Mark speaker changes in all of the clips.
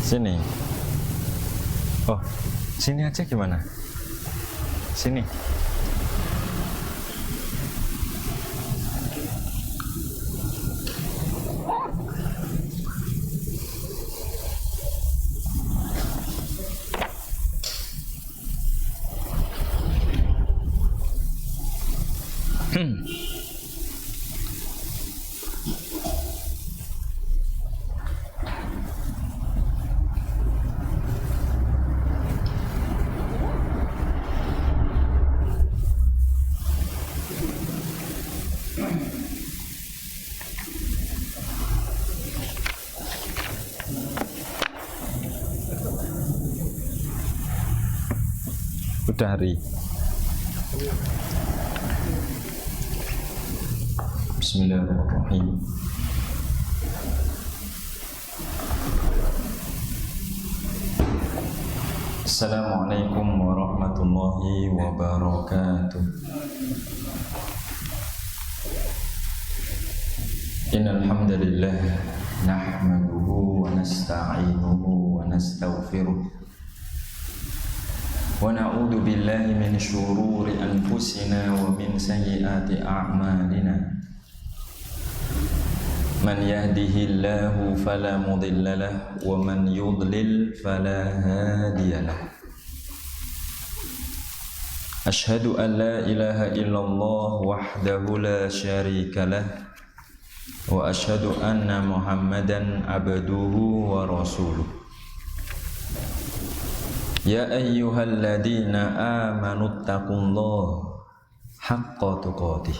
Speaker 1: Sini. Oh, sini aja gimana? Sini. Udah hari. Bismillahirrahmanirrahim. Assalamualaikum warahmatullahi wabarakatuh. Innal hamdalillah nahmaduhu wa nasta'inuhu wa nastaghfiruh. Wa na'udzu billahi min syururi anfusina wa min sayyiati a'malina. Man yahdihillahu fala mudilla lahu wa man yudlil fala hadiyalah. Asyhadu an la ilaha illallah wahdahu la syarika lah wa asyhadu anna Muhammadan abduhu wa rasuluh. Ya ayyuhalladzina amanu taqullaha haqqa tuqatih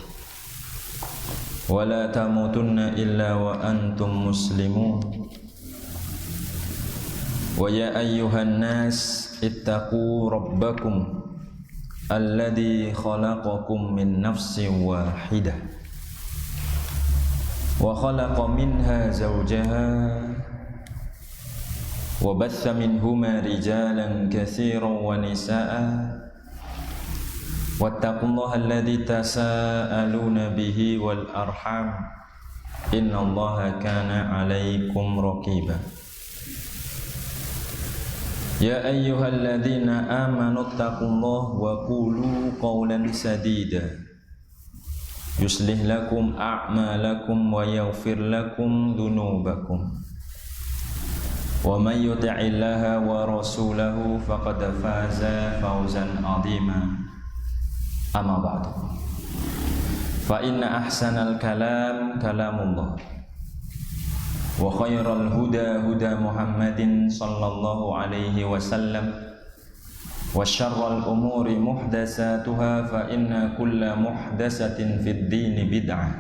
Speaker 1: wa la tamutunna illa wa antum muslimun. Wa ya ayyuhan nas ittaqu rabbakum alladzi khalaqakum min nafsin wahidah wa khalaqa minha zawjaha wa batha minhuma rijalan katsiran wa nisaa'a wattaqullaha alladzi tasaaluna bihi wal arham innallaha kana 'alaikum raqiba. Ya ayyuhalladzina amanu taqullaha wa qulu qawlan sadida yuslih lakum a'malakum wa yaghfir lakum dhunubakum wa may yuti'illaha wa rasulahu faqad faza fawzan 'azima. Amma ba'du. Fa inna ahsanal kalam kalamullah wa khairal huda huda Muhammadin sallallahu alaihi wasallam wa syarral umuri muhdatsatuha fa inna kulla muhdatsatin fid dini bid'ah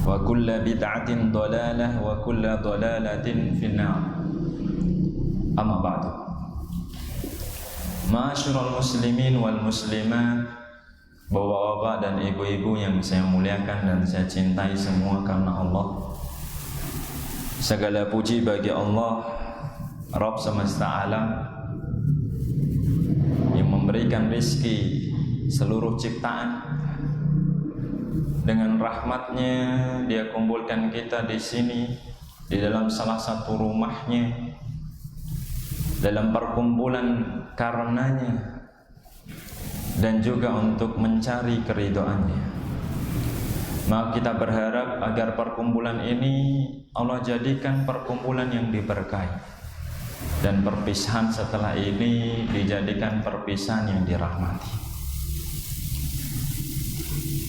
Speaker 1: wa kulla bid'atin dhalalah wa kulla dhalalatin finnar. Amma ba'du. Ma'asyiral muslimin wal muslimat, bapak-bapak dan ibu-ibu yang saya muliakan dan saya cintai semua karena Allah. Segala puji bagi Allah, Rabb semesta alam, yang memberikan rizki seluruh ciptaan. Dengan rahmatnya Dia kumpulkan kita di sini, di dalam salah satu rumahnya, dalam perkumpulan karenanya, dan juga untuk mencari keridhaannya. Maka kita berharap agar perkumpulan ini Allah jadikan perkumpulan yang diberkahi, dan perpisahan setelah ini dijadikan perpisahan yang dirahmati.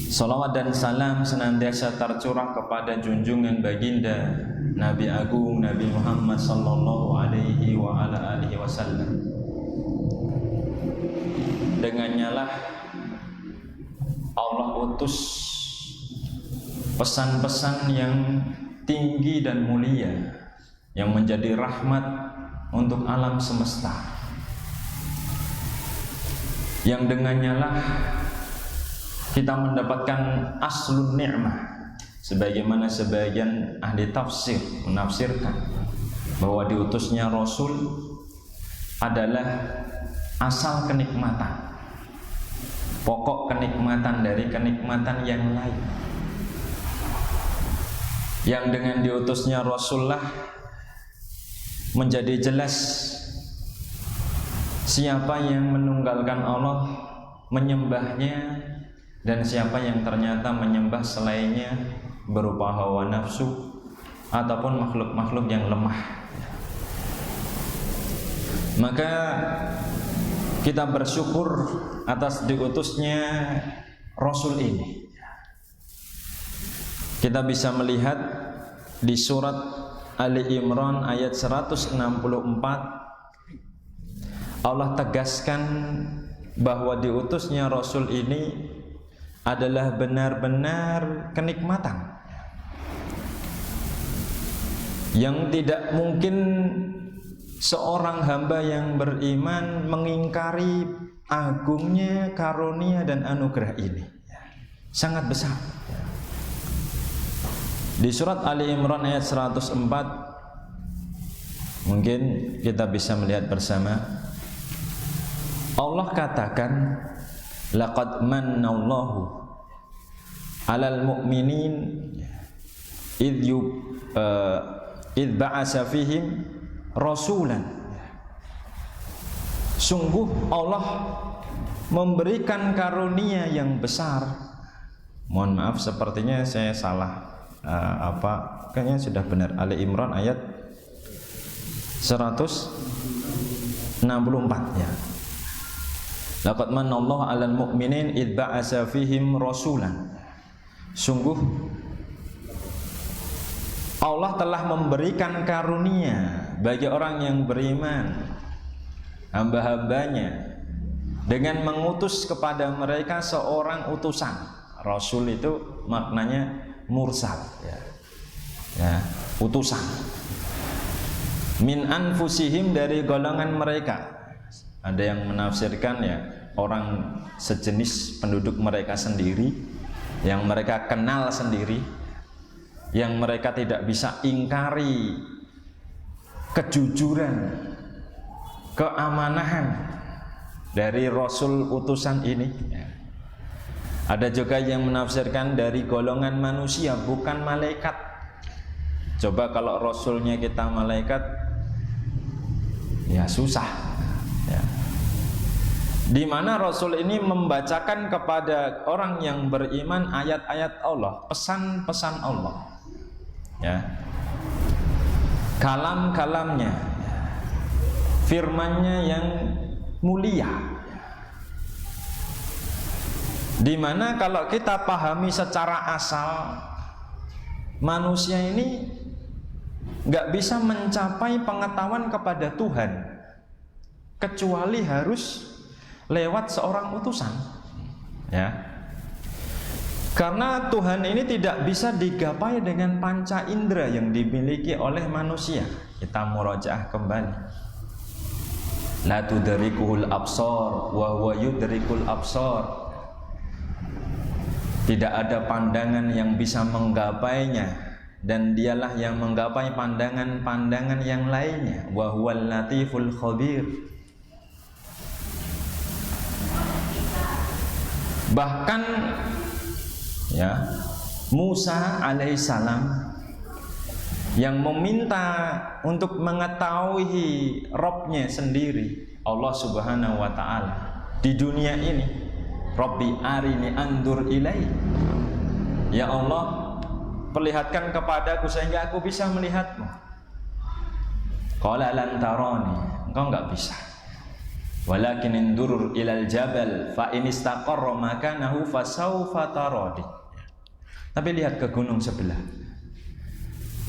Speaker 1: Salawat dan salam senantiasa tercurah kepada junjungan baginda Nabi Agung Nabi Muhammad sallallahu alaihi wa ala alihi wasallam. Dengannya lah Allah utus pesan-pesan yang tinggi dan mulia yang menjadi rahmat untuk alam semesta, yang dengannya lah kita mendapatkan aslun ni'mah, sebagaimana sebagian ahli tafsir menafsirkan bahwa diutusnya Rasul adalah asal kenikmatan, pokok kenikmatan dari kenikmatan yang lain. Yang dengan diutusnya Rasulullah menjadi jelas siapa yang menunggalkan Allah, menyembahnya, dan siapa yang ternyata menyembah selainnya berupa hawa nafsu ataupun makhluk-makhluk yang lemah. Maka kita bersyukur atas diutusnya Rasul ini. Kita bisa melihat di surat Ali Imran ayat 164, Allah tegaskan bahwa diutusnya Rasul ini adalah benar-benar kenikmatan yang tidak mungkin seorang hamba yang beriman mengingkari agungnya karunia dan anugerah ini. Sangat besar. Di surat Ali Imran ayat 104 mungkin kita bisa melihat bersama, Allah katakan, laqad mannallahu 'alal mu'minin idh ba'asa fihim rasulan. Sungguh Allah memberikan karunia yang besar. Mohon maaf, sepertinya saya salah. Kayaknya sudah benar. Ali Imran ayat 164 ya. Laqad manallahu 'alal mu'minin idz ba'asa fihim rasulan. Sungguh Allah telah memberikan karunia bagi orang yang beriman, hamba-hambanya, dengan mengutus kepada mereka seorang utusan. Rasul itu maknanya mursal ya, utusan. Min anfusihim, dari golongan mereka. Ada yang menafsirkan ya, orang sejenis penduduk mereka sendiri, yang mereka kenal sendiri, yang mereka tidak bisa ingkari kejujuran, keamanahan dari Rasul utusan ini. Ada juga yang menafsirkan dari golongan manusia, bukan malaikat. Coba kalau Rasulnya kita malaikat, ya susah ya. Di mana Rasul ini membacakan kepada orang yang beriman ayat-ayat Allah, pesan-pesan Allah ya, kalam-kalamnya, firman-Nya yang mulia. Dimana kalau kita pahami secara asal, manusia ini nggak bisa mencapai pengetahuan kepada Tuhan kecuali harus lewat seorang utusan ya. Karena Tuhan ini tidak bisa digapai dengan panca indera yang dimiliki oleh manusia. Kita murojaah kembali. La tudrikuhul absar wa huwa yudrikul absar. Tidak ada pandangan yang bisa menggapainya, dan dialah yang menggapai pandangan-pandangan yang lainnya. Wa huwal latiful khabir. Bahkan ya, Musa alaihissalam yang meminta untuk mengetahui Rabb-Nya sendiri, Allah subhanahu wa ta'ala, di dunia ini, Rabbi arini andur ilai, ya Allah, perlihatkan kepadaku sehingga aku bisa melihatmu. Qala lan tarani, engkau enggak bisa. Walakin indur ilal jabal fa in istaqarra makanahu fasawfa tarani. Tapi lihat ke gunung sebelah.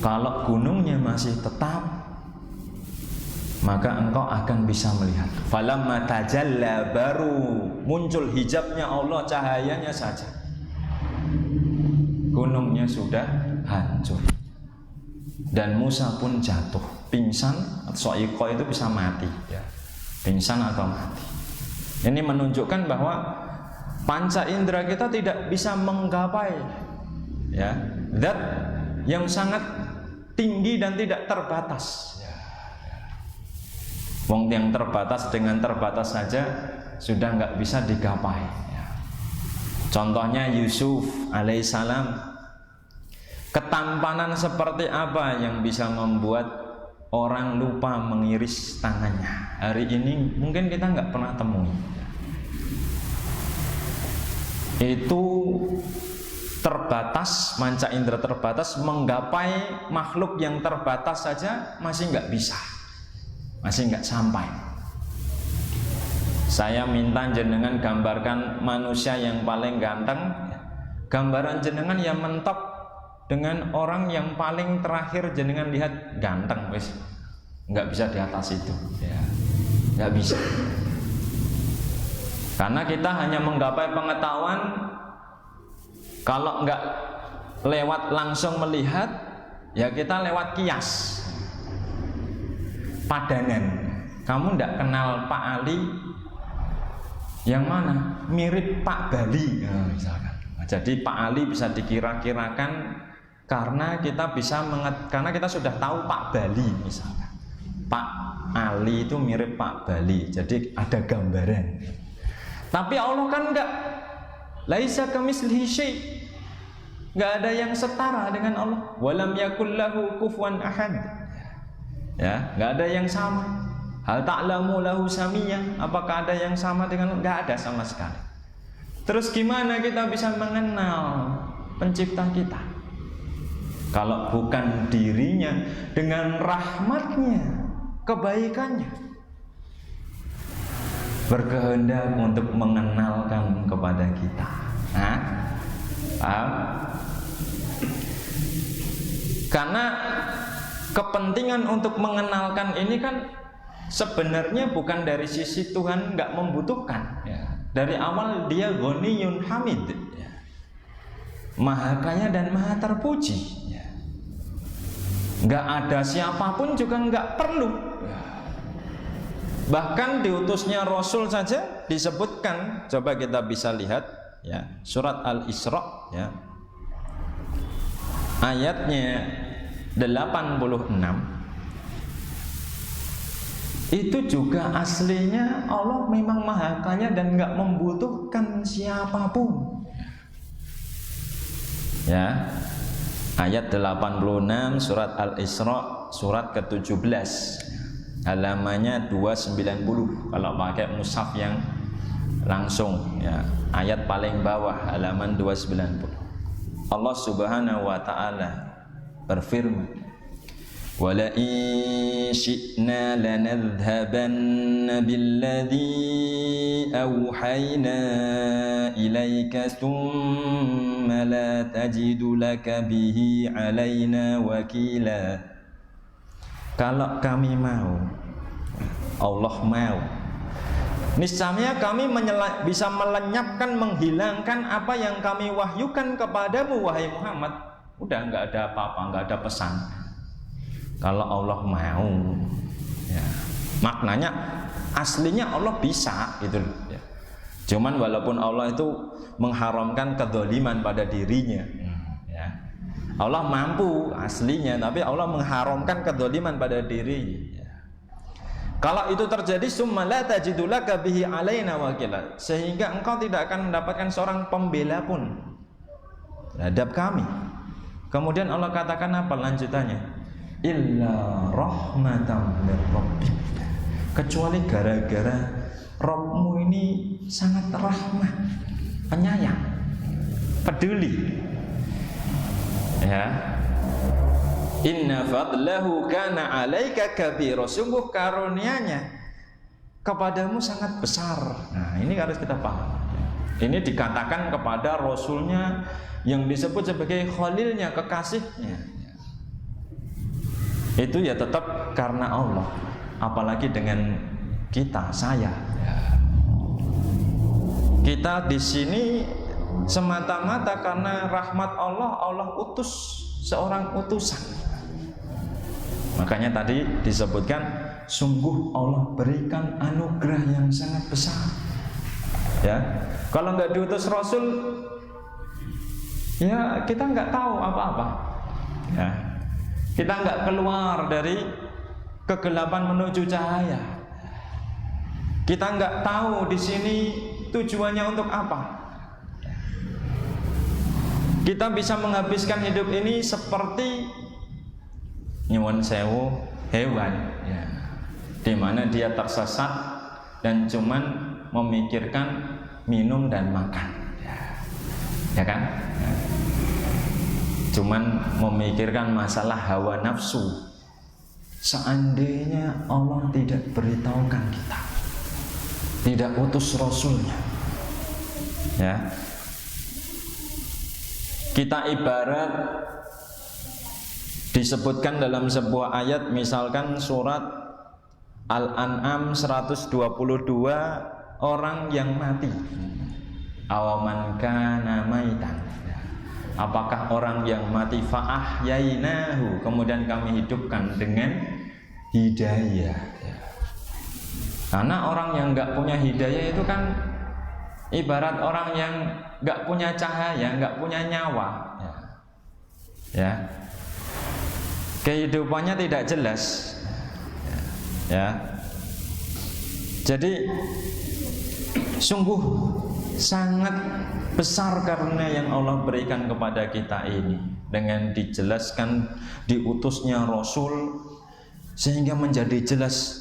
Speaker 1: Kalau gunungnya masih tetap, maka engkau akan bisa melihat. Falamma tajalla, baru muncul hijabnya Allah, cahayanya saja, gunungnya sudah hancur dan Musa pun jatuh pingsan. Soiko itu bisa mati ya, pingsan atau mati. Ini menunjukkan bahwa panca indera kita tidak bisa menggapai ya zat yang sangat tinggi dan tidak terbatas. Wong yang terbatas dengan terbatas saja sudah nggak bisa digapai. Contohnya Yusuf alaihissalam, ketampanan seperti apa yang bisa membuat orang lupa mengiris tangannya. Hari ini mungkin kita nggak pernah temui. Itu terbatas, manca indera terbatas, menggapai makhluk yang terbatas saja masih nggak bisa, masih nggak sampai. Saya minta jenengan gambarkan manusia yang paling ganteng, gambaran jenengan yang mentok dengan orang yang paling terakhir jenengan lihat ganteng, wes nggak bisa di atas itu, ya nggak bisa. Karena kita hanya menggapai pengetahuan kalau nggak lewat langsung melihat, ya kita lewat kias, padangan. Kamu nggak kenal Pak Ali, yang mana? Mirip Pak Bali, nah, misalkan. Jadi Pak Ali bisa dikira-kirakan karena kita karena kita sudah tahu Pak Bali, misalkan. Pak Ali itu mirip Pak Bali, jadi ada gambaran. Tapi Allah kan enggak. Laisa kamitslihi syai'. Enggak ada yang setara dengan Allah. Walam yakul lahu kufuwan ahad. Ya, enggak ada yang sama. Hal ta'lamu lahu samiyya. Apakah ada yang sama dengan Allah? Enggak ada sama sekali. Terus gimana kita bisa mengenal pencipta kita? Kalau bukan dirinya dengan rahmatnya, kebaikannya, berkehendak untuk mengenalkan kepada kita. Paham? Karena kepentingan untuk mengenalkan ini kan sebenarnya bukan dari sisi Tuhan nggak membutuhkan. Ya. Dari awal dia Ghaniyun Hamid, ya. Maha kaya dan maha terpuji. Ya. Nggak ada siapapun juga nggak perlu. Ya. Bahkan diutusnya Rasul saja disebutkan, coba kita bisa lihat, ya, surat Al-Isra, ya, ayatnya 86. Itu juga aslinya Allah memang maha kaya dan nggak membutuhkan siapapun. Ya, ayat 86 surat Al-Isra, surat ke-17. Halamannya 290 kalau pakai mushaf yang langsung, ya, ayat paling bawah halaman 290. Allah Subhanahu wa taala berfirman, "Wala in syi'na lanadhhabanna billadzi awhayna ilaika tsumma la tajidu laka bihi 'alaina wakila." Kalau kami mau, Allah mau, niscaya kami bisa melenyapkan, menghilangkan apa yang kami wahyukan kepadamu, wahai Muhammad. Udah nggak ada apa-apa, nggak ada pesan. Kalau Allah mau, ya, maknanya aslinya Allah bisa, gitu. Ya. Cuman walaupun Allah itu mengharamkan kedzaliman pada dirinya, ya. Allah mampu aslinya, tapi Allah mengharamkan kedzaliman pada diri. Ya. Kalau itu terjadi, summa la tajidu laka bihi alaina wakila, sehingga engkau tidak akan mendapatkan seorang pembela pun terhadap kami. Kemudian Allah katakan apa lanjutannya? Illa rahmatan min rabbik, kecuali gara-gara Rabbmu ini sangat rahmat, penyayang, peduli. Ya, inna fadlahu kana 'alaika kabira, sungguh karunia-Nya kepadamu sangat besar. Nah, ini harus kita paham. Ini dikatakan kepada Rasulnya yang disebut sebagai Khalilnya, kekasihnya. Itu ya tetap karena Allah. Apalagi dengan kita, saya. Kita di sini semata-mata karena rahmat Allah, Allah utus seorang utusan. Makanya tadi disebutkan, sungguh Allah berikan anugerah yang sangat besar. Ya, kalau nggak diutus Rasul, ya kita nggak tahu apa-apa. Ya, kita nggak keluar dari kegelapan menuju cahaya. Kita nggak tahu di sini tujuannya untuk apa. Kita bisa menghabiskan hidup ini seperti nyuwun sewu, hewan, ya, di mana dia tersesat dan cuman memikirkan minum dan makan, ya kan? Cuman memikirkan masalah hawa nafsu. Seandainya Allah tidak beritahukan kita, tidak utus Rasulnya, ya, kita ibarat disebutkan dalam sebuah ayat, misalkan surat Al-An'am 122, orang yang mati. Awaman kana maitan, apakah orang yang mati fa'ahyainahu, kemudian kami hidupkan dengan hidayah. Karena orang yang nggak punya hidayah itu kan ibarat orang yang nggak punya cahaya, nggak punya nyawa, ya, kehidupannya tidak jelas, ya. Jadi sungguh sangat besar karena yang Allah berikan kepada kita ini, dengan dijelaskan diutusnya Rasul, sehingga menjadi jelas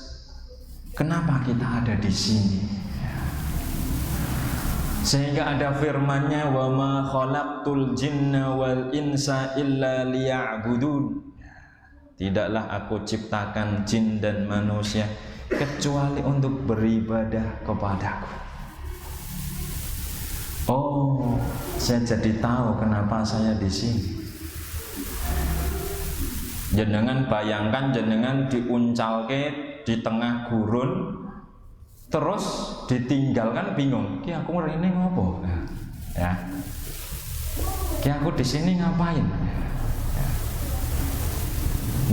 Speaker 1: kenapa kita ada di sini. Sehingga ada firman-Nya, wa ma khalaqtul jinna wal insa illa liya'budun. Tidaklah aku ciptakan jin dan manusia kecuali untuk beribadah kepadaku. Oh, saya jadi tahu kenapa saya di sini. Jenengan bayangkan jenengan diuncalke di tengah gurun, terus ditinggalkan, bingung. Ki aku rene ngopo? Ya. Ki aku di sini ngapain? Ya.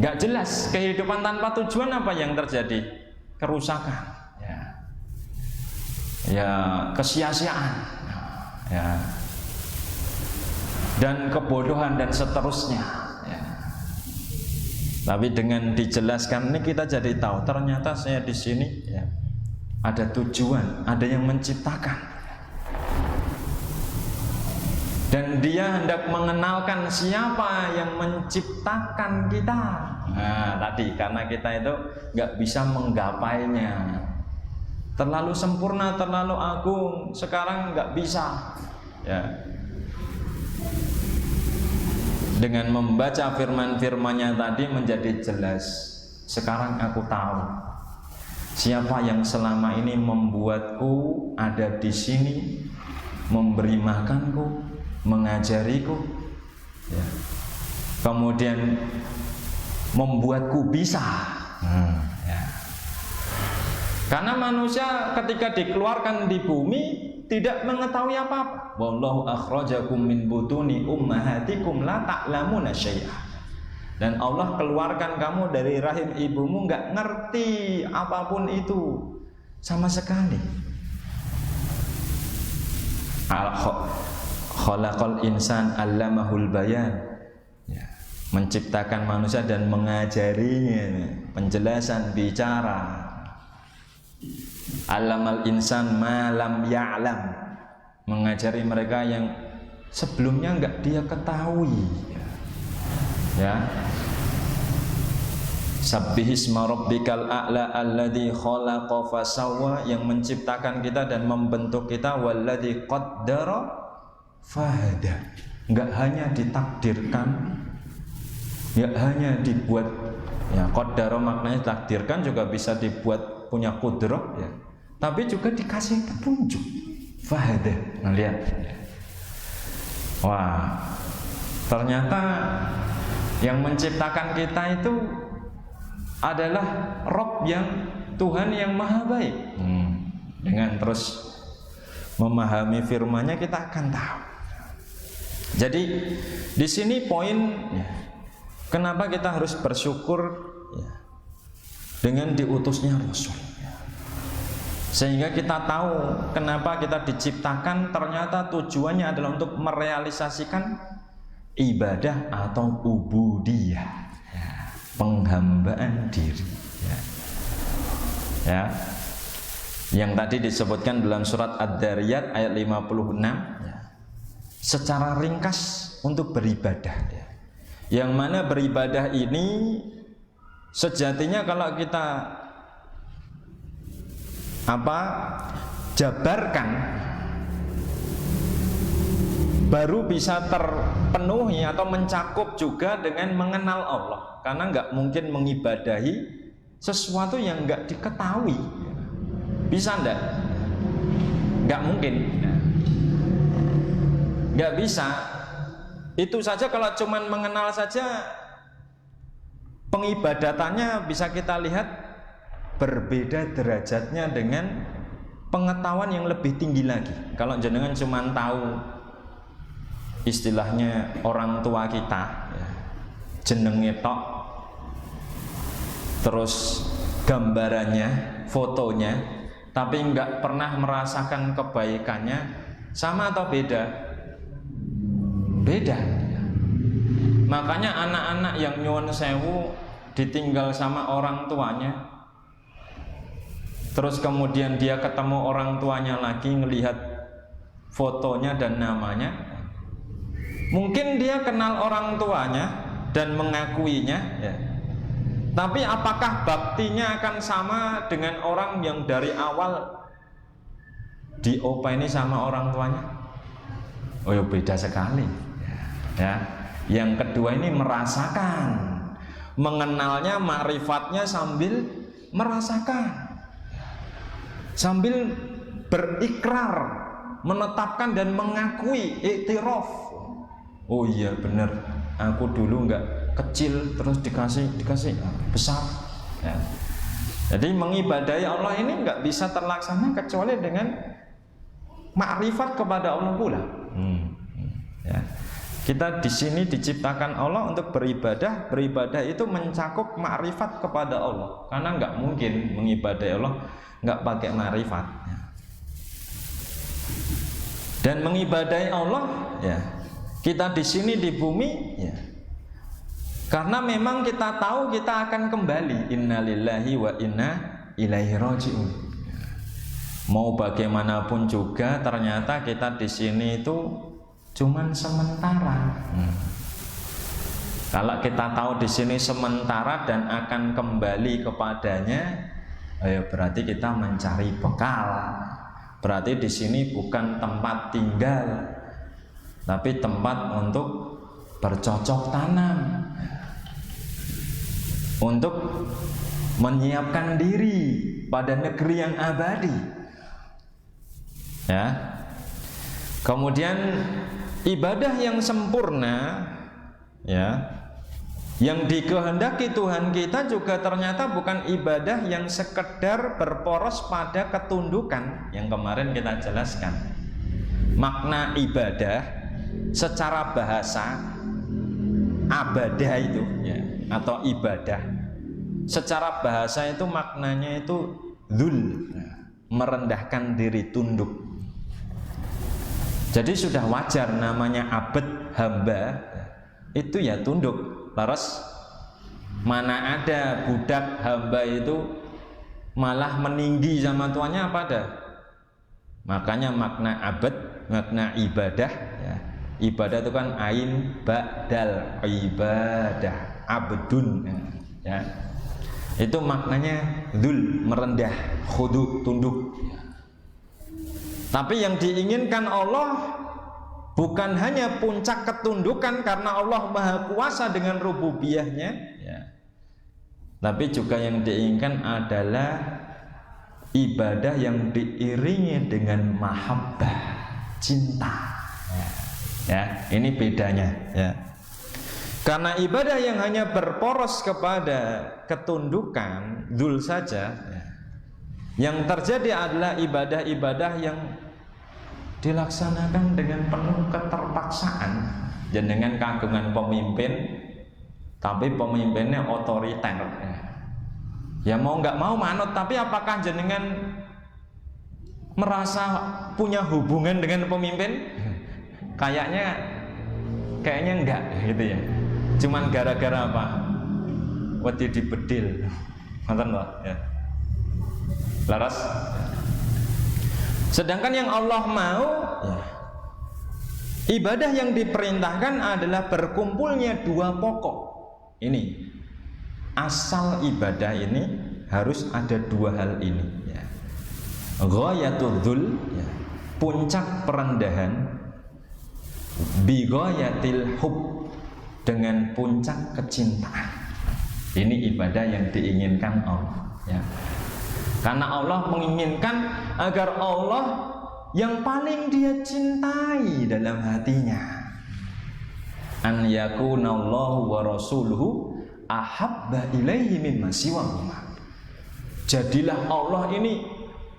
Speaker 1: Nggak jelas, kehidupan tanpa tujuan apa yang terjadi? Kerusakan. Ya. Ya, kesia-siaan. Ya, dan kebodohan dan seterusnya, ya. Tapi dengan dijelaskan ini kita jadi tahu ternyata saya di sini, ya, ada tujuan, ada yang menciptakan, dan dia hendak mengenalkan siapa yang menciptakan kita. Nah, tadi karena kita itu nggak bisa menggapainya, terlalu sempurna, terlalu agung, sekarang nggak bisa, ya. Dengan membaca firman-firmannya tadi menjadi jelas. Sekarang aku tahu siapa yang selama ini membuatku ada di sini, memberi makanku, mengajariku, ya. Kemudian membuatku bisa. Ya. Karena manusia ketika dikeluarkan di bumi tidak mengetahui apa-apa. Wallahu akhrajakum min butuni ummahatikum la ta'lamuna syai'an. Dan Allah keluarkan kamu dari rahim ibumu nggak ngerti apapun itu sama sekali. Khalaqal insan 'allamahul bayan. Ya. Menciptakan manusia dan mengajarinya penjelasan bicara. Alamal insan ma lam ya'lam, mengajari mereka yang sebelumnya enggak dia ketahui, ya. Sabbihisma rabbikal a'la alladzi khalaqa fasawwa, yang menciptakan kita dan membentuk kita, walladzi qaddara fahada. Enggak hanya ditakdirkan, enggak hanya dibuat, ya, qaddara maknanya takdirkan, juga bisa dibuat punya kudrah, ya. Tapi juga dikasih petunjuk. Fahada. Nah, lihat. Wah, ternyata yang menciptakan kita itu adalah Rabb, yang Tuhan yang maha baik. Dengan terus memahami firman-Nya kita akan tahu. Jadi di sini poin, ya, kenapa kita harus bersyukur, ya, dengan diutusnya Rasul. Sehingga kita tahu kenapa kita diciptakan, ternyata tujuannya adalah untuk merealisasikan ibadah atau ubudiyah, ya, penghambaan diri, ya. Ya. Yang tadi disebutkan dalam surat Ad-Dariyat ayat 56, ya. Secara ringkas untuk beribadah, ya. Yang mana beribadah ini Sejatinya kalau kita jabarkan, baru bisa terpenuhi atau mencakup juga dengan mengenal Allah. Karena nggak mungkin mengibadahi sesuatu yang nggak diketahui. Bisa enggak? Nggak mungkin. Nggak bisa. Itu saja kalau cuman mengenal saja, pengibadatannya bisa kita lihat berbeda derajatnya dengan pengetahuan yang lebih tinggi lagi. Kalau jenengan cuman tahu istilahnya orang tua kita, jenenge tok, terus gambarannya, fotonya, tapi nggak pernah merasakan kebaikannya, sama atau beda? Beda. Makanya anak-anak yang nyuwun sewu ditinggal sama orang tuanya, terus kemudian dia ketemu orang tuanya lagi, ngelihat fotonya dan namanya, mungkin dia kenal orang tuanya dan mengakuinya, ya. Tapi apakah baktinya akan sama dengan orang yang dari awal diopeni sama orang tuanya? Oh ya, beda sekali. Ya. Yang kedua ini merasakan, mengenalnya, ma'rifatnya sambil merasakan, sambil berikrar, menetapkan dan mengakui, iktiraf. Oh iya benar, aku dulu nggak kecil terus dikasih besar. Ya. Jadi mengibadahi Allah ini nggak bisa terlaksana kecuali dengan makrifat kepada Allah pula. Ya. Kita di sini diciptakan Allah untuk beribadah. Beribadah itu mencakup makrifat kepada Allah. Karena nggak mungkin mengibadahi Allah nggak pakai makrifat. Dan mengibadahi Allah, ya, kita di sini di bumi, ya, karena memang kita tahu kita akan kembali. Innalillahi wa inna ilaihi raji'un. Mau bagaimanapun juga ternyata kita di sini itu cuman sementara. Kalau kita tahu di sini sementara dan akan kembali kepadanya, ya berarti kita mencari bekal. Berarti di sini bukan tempat tinggal, tapi tempat untuk bercocok tanam, untuk menyiapkan diri pada negeri yang abadi. Ya. Kemudian ibadah yang sempurna, ya, yang dikehendaki Tuhan kita juga ternyata bukan ibadah yang sekedar berporos pada ketundukan yang kemarin kita jelaskan. Makna ibadah secara bahasa, abadah itu, ya, atau ibadah secara bahasa itu maknanya itu dzul, merendahkan diri, tunduk. Jadi sudah wajar namanya abd, hamba, itu ya tunduk. Laras mana ada budak hamba itu malah meninggi sama tuannya, apa ada? Makanya makna abd, makna ibadah, ya. Ibadah itu kan ain ba'dal ibadah, abdun, ya. Itu maknanya dzul, merendah, khudu, tunduk. Tapi yang diinginkan Allah bukan hanya puncak ketundukan karena Allah Maha Kuasa dengan rububiyahnya, ya. Tapi juga yang diinginkan adalah ibadah yang diiringi dengan mahabbah, cinta. Ya, ini bedanya, ya. Karena ibadah yang hanya berporos kepada ketundukan, dzul saja, ya, yang terjadi adalah ibadah-ibadah yang dilaksanakan dengan penuh keterpaksaan dan dengan kagungan pemimpin, tapi pemimpinnya otoriter. Ya mau nggak mau manut, tapi apakah jenengan merasa punya hubungan dengan pemimpin? Kayaknya enggak, gitu ya. Cuman gara-gara apa? Wedi dibedil, nonton loh, ya. Laras. Sedangkan yang Allah mau, ya, ibadah yang diperintahkan adalah berkumpulnya dua pokok. Ini asal ibadah ini harus ada dua hal ini, ya. Ghayatul dzul, ya, puncak perendahan, bi ghayatil hub, dengan puncak kecintaan. Ini ibadah yang diinginkan Allah, ya. Karena Allah menginginkan agar Allah yang paling dia cintai dalam hatinya, an yakunallahu wa rasuluhu ahabba ilaihi mimma siwahuma. Jadilah Allah ini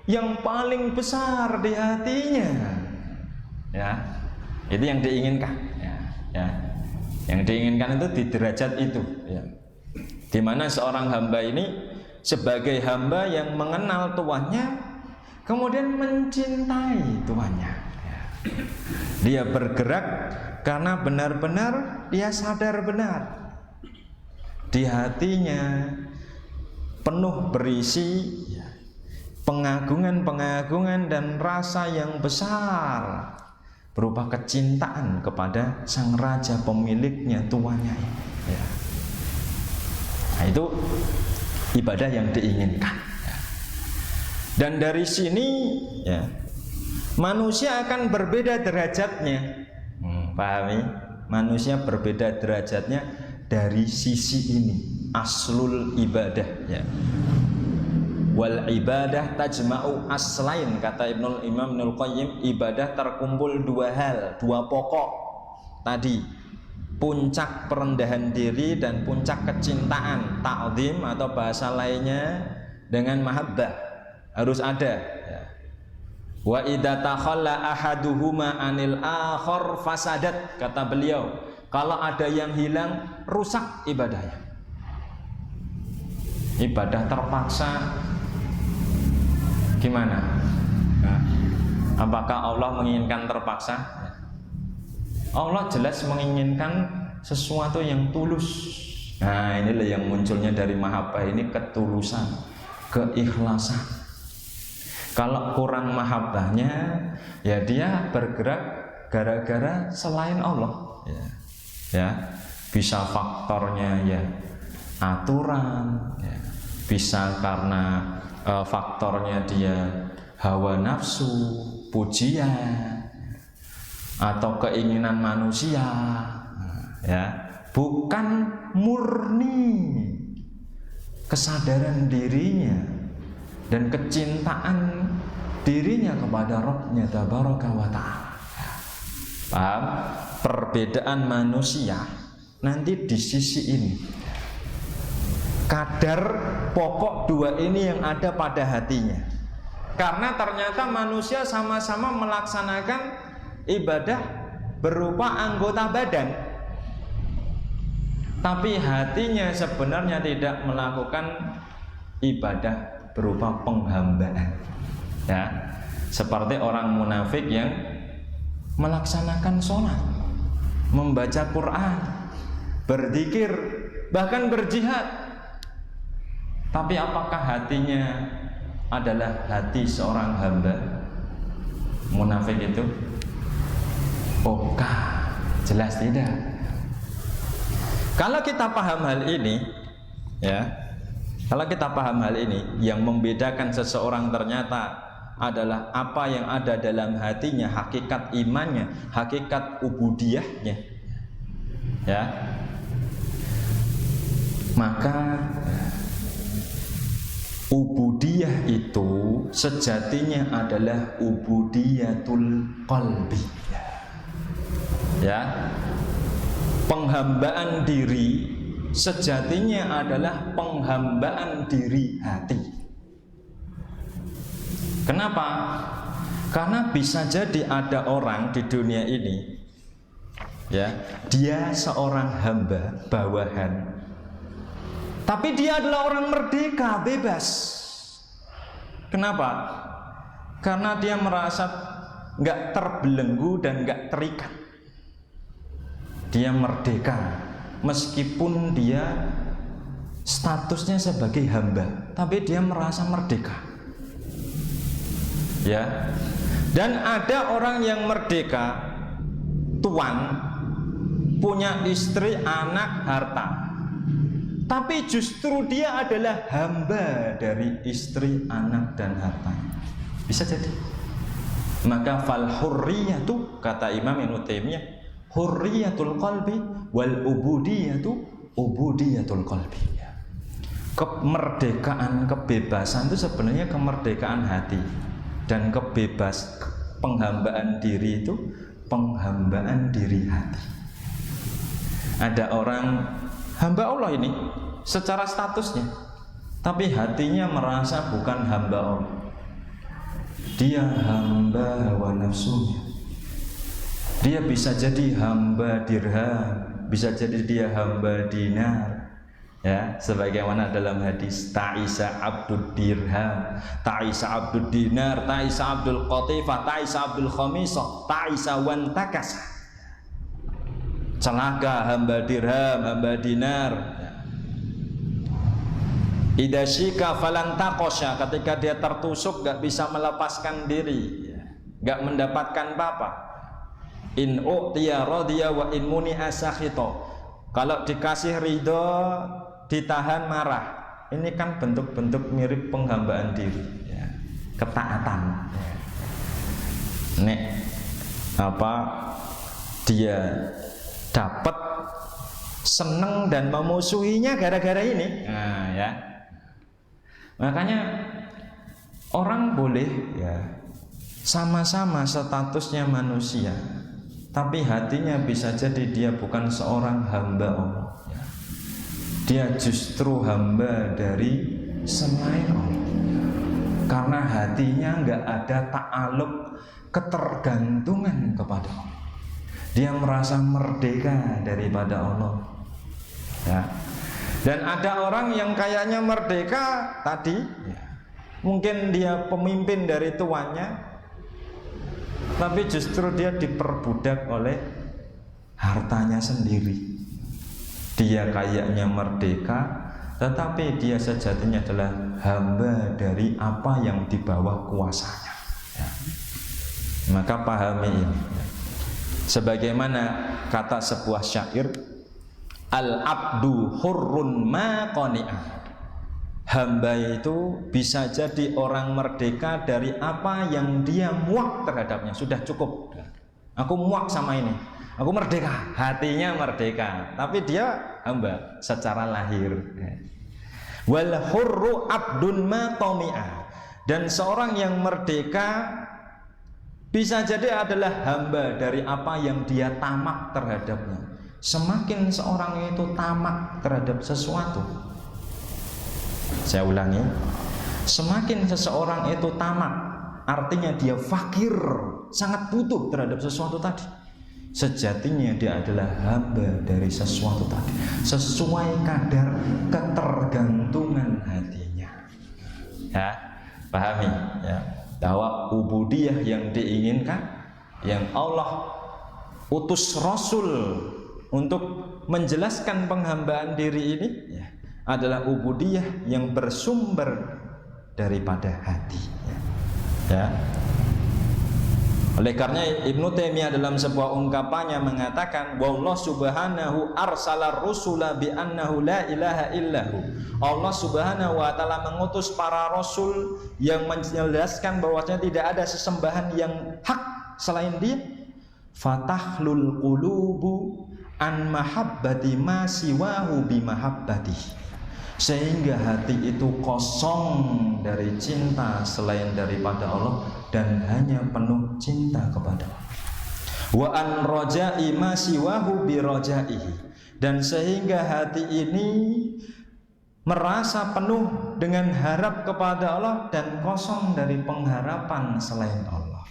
Speaker 1: yang paling besar di hatinya, ya. Itu yang diinginkan, ya, ya. Yang diinginkan itu di derajat itu, ya. Di mana seorang hamba ini sebagai hamba yang mengenal tuannya, kemudian mencintai tuannya, ya. Dia bergerak karena benar-benar dia sadar benar di hatinya penuh berisi, ya, pengagungan-pengagungan dan rasa yang besar berupa kecintaan kepada sang raja pemiliknya, tuannya, ya. Nah, itu ibadah yang diinginkan, ya. Dan dari sini, ya, manusia akan berbeda derajatnya. Pahami? Manusia berbeda derajatnya dari sisi ini, aslul ibadah, ya. Wal ibadah tajma'u aslain, kata Imam Ibnul Qayyim, ibadah terkumpul dua hal, dua pokok tadi, puncak perendahan diri dan puncak kecintaan, ta'zim atau bahasa lainnya dengan mahabbah, harus ada, ya. Wa idza takhalla ahaduhuma anil akhar fasadat, kata beliau, kalau ada yang hilang rusak ibadahnya. Ibadah terpaksa gimana? Nah, apakah Allah menginginkan terpaksa? Allah jelas menginginkan sesuatu yang tulus. Nah, inilah yang munculnya dari mahabbah ini, ketulusan, keikhlasan. Kalau kurang mahabbahnya, ya dia bergerak gara-gara selain Allah, ya. Ya, bisa faktornya ya aturan, ya. Bisa karena faktornya dia hawa nafsu, pujian, atau keinginan manusia, ya, bukan murni kesadaran dirinya dan kecintaan dirinya kepada Rabbnya tabaraka wa ta'ala. Paham? Perbedaan manusia nanti di sisi ini, kadar pokok dua ini yang ada pada hatinya. Karena ternyata manusia sama-sama melaksanakan ibadah berupa anggota badan, tapi hatinya sebenarnya tidak melakukan ibadah berupa penghambaan, ya. Seperti orang munafik yang melaksanakan sholat, membaca Quran, berzikir, bahkan berjihad, tapi apakah hatinya adalah hati seorang hamba munafik itu? Bukan, jelas tidak. Kalau kita paham hal ini, ya, kalau kita paham hal ini, yang membedakan seseorang ternyata adalah apa yang ada dalam hatinya, hakikat imannya, hakikat ubudiyahnya, ya. Maka ubudiyah itu sejatinya adalah ubudiyatul qalbi, ya. Penghambaan diri sejatinya adalah penghambaan diri hati. Kenapa? Karena bisa jadi ada orang di dunia ini, ya, dia seorang hamba bawahan, tapi dia adalah orang merdeka, bebas. Kenapa? Karena dia merasa nggak terbelenggu dan nggak terikat. Dia merdeka meskipun dia statusnya sebagai hamba, tapi dia merasa merdeka, ya. Dan ada orang yang merdeka, tuan, punya istri, anak, harta, tapi justru dia adalah hamba dari istri, anak, dan harta. Bisa jadi. Maka fal hurriyatu, kata Imam Ibnu Taimiyah, hurriyatul qalbi wal ubudiyatu ubudiyatul qalbi. Kemerdekaan, kebebasan itu sebenarnya kemerdekaan hati, dan penghambaan diri itu penghambaan diri hati. Ada orang hamba Allah ini secara statusnya, tapi hatinya merasa bukan hamba Allah. Dia hamba hawa nafsunya. Dia bisa jadi hamba dirham, bisa jadi dia hamba dinar. Ya, sebagaimana dalam hadis, ta'isa abdud dirham, ta'isa abdud dinar, ta'isa abdul qatifah, ta'isa abdul khamisah, ta'isa wan takasa. Celaka hamba dirham, hamba dinar. Idza syika falan taqasha, ketika dia tertusuk gak bisa melepaskan diri, gak mendapatkan apa-apa. In u'tiya radiya wa in muni'a sakhita. Kalau dikasih ridho, ditahan marah. Ini kan bentuk-bentuk mirip penghambaan diri, ya. Ketaatan. Nek dia dapat seneng dan memusuhinya gara-gara ini. Nah, ya. Makanya orang boleh ya sama-sama statusnya manusia, tapi hatinya bisa jadi dia bukan seorang hamba Allah. Dia justru hamba dari selain Allah, karena hatinya nggak ada ta'aluk, ketergantungan kepada Allah. Dia merasa merdeka daripada Allah, ya. Dan ada orang yang kayaknya merdeka tadi, ya, mungkin dia pemimpin dari tuannya, tapi justru dia diperbudak oleh hartanya sendiri. Dia kayaknya merdeka, tetapi dia sejatinya adalah hamba dari apa yang di bawah kuasanya, ya. Maka pahami ini, ya. Sebagaimana kata sebuah syair, al-abdu hurrun ma qani'a. Hamba itu bisa jadi orang merdeka dari apa yang dia muak terhadapnya. Sudah cukup, aku muak sama ini, aku merdeka, hatinya merdeka, tapi dia hamba secara lahir. Wal hurru abdun ma tami'a. Dan seorang yang merdeka bisa jadi adalah hamba dari apa yang dia tamak terhadapnya. Semakin seorang itu tamak terhadap sesuatu, saya ulangi, semakin seseorang itu tamak, artinya dia fakir, sangat butuh terhadap sesuatu tadi. Sejatinya dia adalah hamba dari sesuatu tadi, sesuai kadar ketergantungan hatinya. Ya, pahami ya, bahwa ubudiyah yang diinginkan, yang Allah utus Rasul untuk menjelaskan penghambaan diri ini, ya, adalah ubudiyah yang bersumber daripada hati, ya. Oleh karena Ibnu Taimiyah dalam sebuah ungkapannya mengatakan, wallahu subhanahu arsala rusula bi annahu la ilaha illahu. Allah subhanahu wa ta'ala mengutus para rasul yang menjelaskan bahwasanya tidak ada sesembahan yang hak selain dia. Fatahlul qulubu an mahabbati ma siwahu bi mahabbatihi. Sehingga hati itu kosong dari cinta selain daripada Allah dan hanya penuh cinta kepada Allah. Wa an raja'i ma siwahu bi rajaihi. Dan sehingga hati ini merasa penuh dengan harap kepada Allah dan kosong dari pengharapan selain Allah.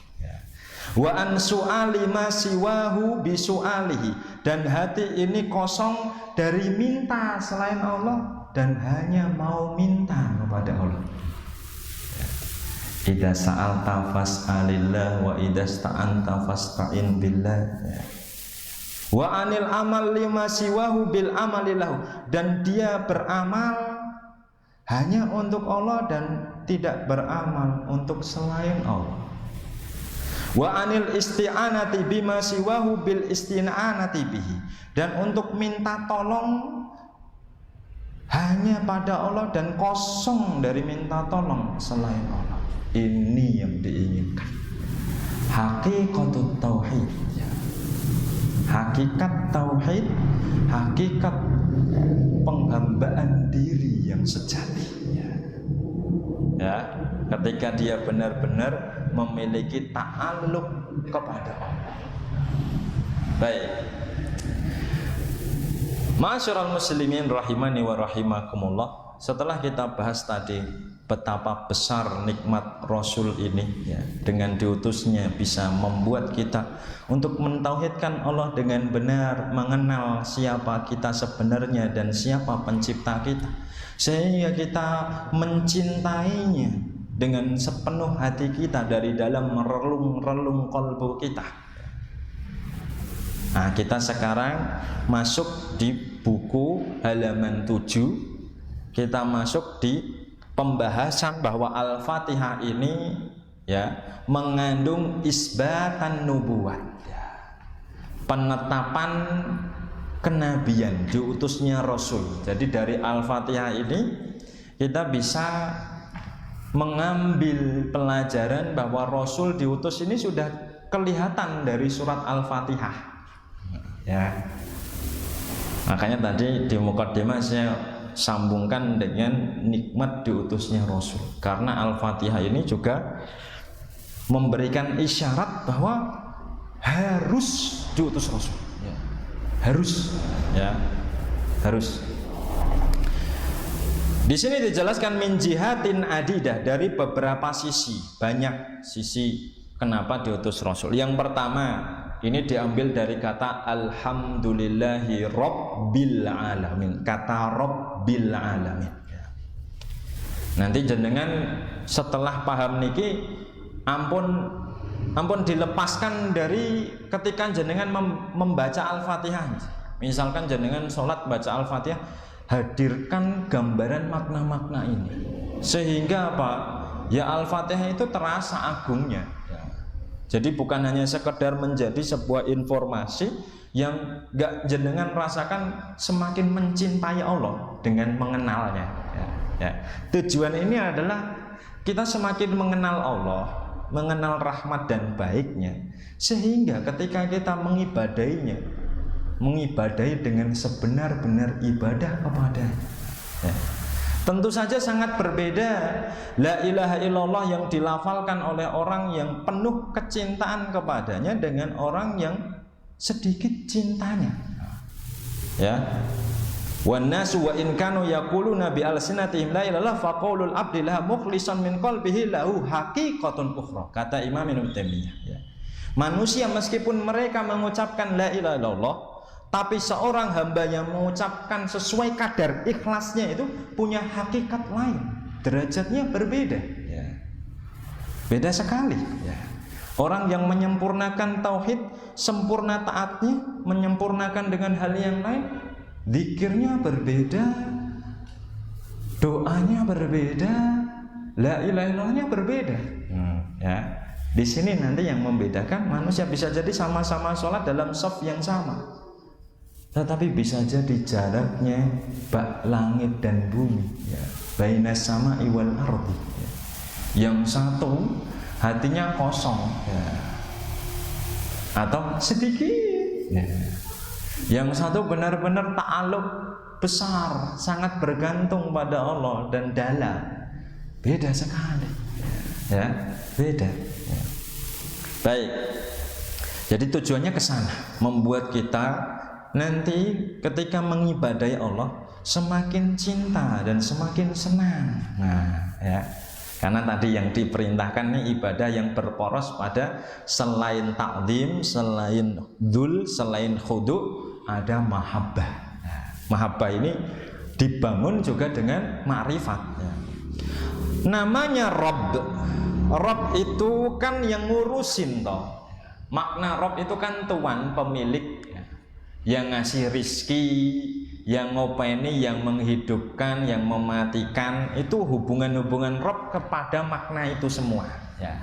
Speaker 1: Wa an su'ali ma siwahu bi su'alihi. Dan hati ini kosong dari minta selain Allah dan hanya mau minta kepada Allah. Idza sa'alta fas'alillah wa idza sta'anta fasta'in billah. Wa anil amal lima siwahu bil amalilahu. Dan dia beramal hanya untuk Allah dan tidak beramal untuk selain Allah. Wa anil isti'anati bima siwahu bil isti'anati bihi. Dan untuk minta tolong hanya pada Allah dan kosong dari minta tolong selain Allah. Ini yang diinginkan. Hakikatut tauhid, ya. Hakikat tauhid, hakikat penghambaan diri yang sejati, ya. Ketika dia benar-benar memiliki ta'alluq kepada Allah. Baik. Ma'asyiral muslimin rahimani wa rahimakumullah. Setelah kita bahas tadi betapa besar nikmat Rasul ini, ya, dengan diutusnya bisa membuat kita untuk mentauhidkan Allah dengan benar, mengenal siapa kita sebenarnya dan siapa pencipta kita, sehingga kita mencintainya dengan sepenuh hati kita dari dalam relung-relung kalbu kita. Nah, kita sekarang masuk di buku halaman 7. Kita masuk di pembahasan bahwa Al-Fatihah ini, ya, mengandung isbatan nubuwat, ya, penetapan kenabian, diutusnya Rasul. Jadi dari Al-Fatihah ini kita bisa mengambil pelajaran bahwa Rasul diutus ini sudah kelihatan dari surat Al-Fatihah, ya. Makanya tadi di mukaddimah saya sambungkan dengan nikmat diutusnya Rasul, karena Al-Fatihah ini juga memberikan isyarat bahwa harus diutus Rasul, ya. Harus, ya, harus. Di sini dijelaskan min jihatin adidah, dari beberapa sisi, banyak sisi kenapa diutus Rasul. Yang pertama, ini diambil dari kata alhamdulillahi rabbil alamin, kata rabbil alamin. Nanti jenengan setelah paham niki ampun dilepaskan dari ketika jenengan membaca Al-Fatihah. Misalkan jenengan sholat baca Al-Fatihah, hadirkan gambaran makna-makna ini, sehingga apa? Ya, Al-Fatihah itu terasa agungnya. Jadi bukan hanya sekedar menjadi sebuah informasi yang gak jenengan rasakan semakin mencintai Allah dengan mengenalnya, ya. Tujuan ini adalah kita semakin mengenal Allah, mengenal rahmat dan baiknya, sehingga ketika kita mengibadainya, mengibadahi dengan sebenar-benar ibadah kepadanya, ya. Tentu saja sangat berbeda la ilaha illallah yang dilafalkan oleh orang yang penuh kecintaan kepadanya dengan orang yang sedikit cintanya, ya. Wan nasu wa in kanu yaquluna bi alsinatihim la ilaha faqaulul abdi la mukhlishan min qalbihi lahu haqiqatun ukhra, kata Imam Ibnu Taimiyah, ya. Manusia meskipun mereka mengucapkan la ilaha illallah, tapi seorang hamba yang mengucapkan sesuai kadar ikhlasnya itu punya hakikat lain, derajatnya berbeda, ya. Beda sekali, ya. Orang yang menyempurnakan tauhid, sempurna taatnya, menyempurnakan dengan hal yang lain, zikirnya berbeda, doanya berbeda, la ilaha illallahnya berbeda, ya. Di sini nanti yang membedakan, manusia bisa jadi sama-sama sholat dalam shaf yang sama, tetapi bisa jadi jaraknya bak langit dan bumi, ya. Bainas sama'i wal ardi, ya. Yang satu hatinya kosong, ya, atau sedikit, ya. Yang satu benar-benar ta'alluq besar, sangat bergantung pada Allah dan dalam. Beda sekali, ya, beda, ya. Baik. Jadi tujuannya ke sana, membuat kita nanti ketika mengibadahi Allah semakin cinta dan semakin senang. Nah, ya. Karena tadi yang diperintahkan nih ibadah yang berporos pada selain takzim, selain dzul, selain khudu, ada mahabbah. Nah, mahabbah ini dibangun juga dengan ma'rifat, ya. Namanya Rabb. Rabb itu kan yang ngurusin toh. Makna Rabb itu kan tuan, pemilik, ya. Yang ngasih rizki, yang ngopeni, yang menghidupkan, yang mematikan. Itu hubungan-hubungan Rabb kepada makna itu semua, ya.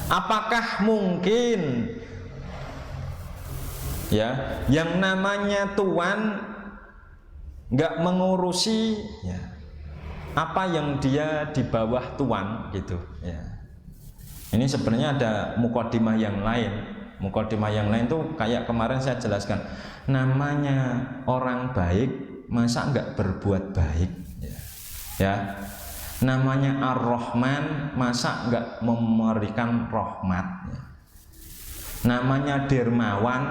Speaker 1: Apakah mungkin, ya, yang namanya tuan nggak mengurusi ya, apa yang dia di bawah tuan gitu ya. Ini sebenarnya ada mukadimah yang lain. Mukadimah yang lain tuh kayak kemarin saya jelaskan, namanya orang baik masa nggak berbuat baik ya. Namanya Ar-Rahman masa nggak memberikan rahmat ya. Namanya dermawan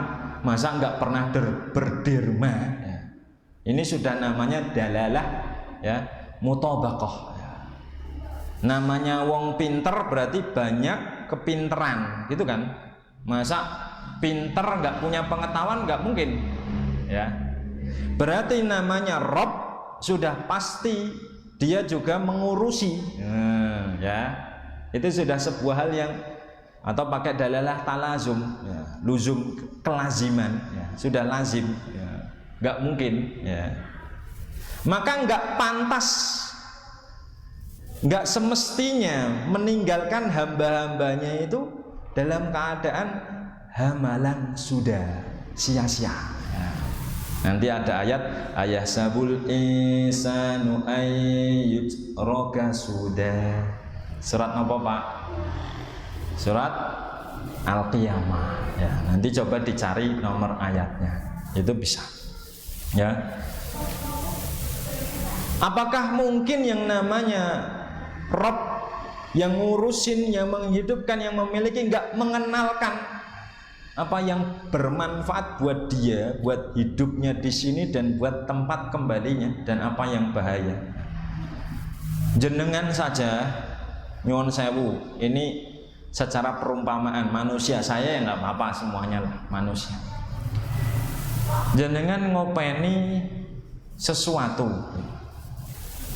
Speaker 1: masa nggak pernah berderma ya. Ini sudah namanya dalalah ya, mutabaqah ya. Namanya wong pinter berarti banyak kepinteran gitu kan. Masa pinter nggak punya pengetahuan, nggak mungkin ya. Berarti namanya Rob sudah pasti dia juga mengurusi ya. Itu sudah sebuah hal yang, atau pakai dalalah talazum ya, luzum kelaziman ya, sudah lazim ya, nggak mungkin ya. Maka nggak pantas, nggak semestinya meninggalkan hamba-hambanya itu dalam keadaan hamalan sudah sia-sia ya. Nanti ada ayat ayahsabul insanu ayyut roka sudah. Surat apa Pak? Surat Al-Qiyamah ya. Nanti coba dicari nomor ayatnya, itu bisa ya. Apakah mungkin yang namanya Rob yang ngurusin, yang menghidupkan, yang memiliki nggak mengenalkan apa yang bermanfaat buat dia, buat hidupnya di sini dan buat tempat kembalinya, dan apa yang bahaya? Jenengan saja, nyuwun sewu, ini secara perumpamaan manusia, saya ya nggak apa-apa, semuanya lah manusia. Jenengan ngopeni sesuatu,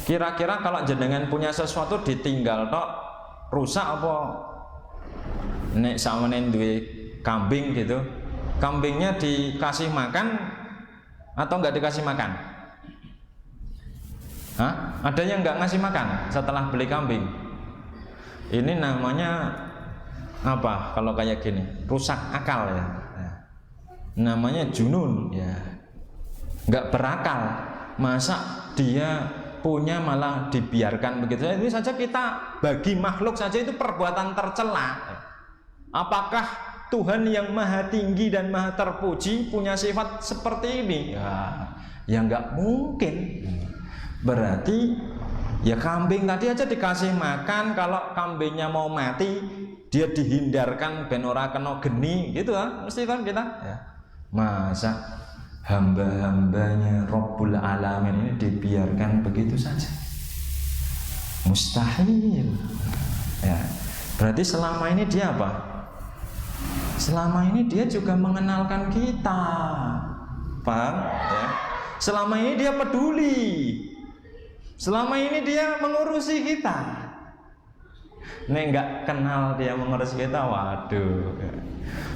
Speaker 1: kira-kira kalau jenengan punya sesuatu ditinggal tok rusak apa? Nek sampeyan duwe kambing gitu, kambingnya dikasih makan atau nggak dikasih makan? Hah? Ada yang nggak ngasih makan setelah beli kambing? Ini namanya apa? Kalau kayak gini, rusak akal ya. Namanya junun ya, nggak berakal. Masa dia punya malah dibiarkan begitu? Ini saja kita bagi makhluk saja itu perbuatan tercela. Apakah Tuhan yang maha tinggi dan maha terpuji punya sifat seperti ini? Ya nggak mungkin. Berarti ya kambing tadi aja dikasih makan, kalau kambingnya mau mati dia dihindarkan ben ora kena geni gitu lah, mesti kan kita ya. Masa hamba-hambanya Rabbul Alamin ini dibiarkan begitu saja? Mustahil ya. Berarti selama ini dia apa? Selama ini dia juga mengenalkan kita, paham ya? Selama ini dia peduli, selama ini dia mengurusi kita. Nek nggak kenal dia mengurusi kita, waduh,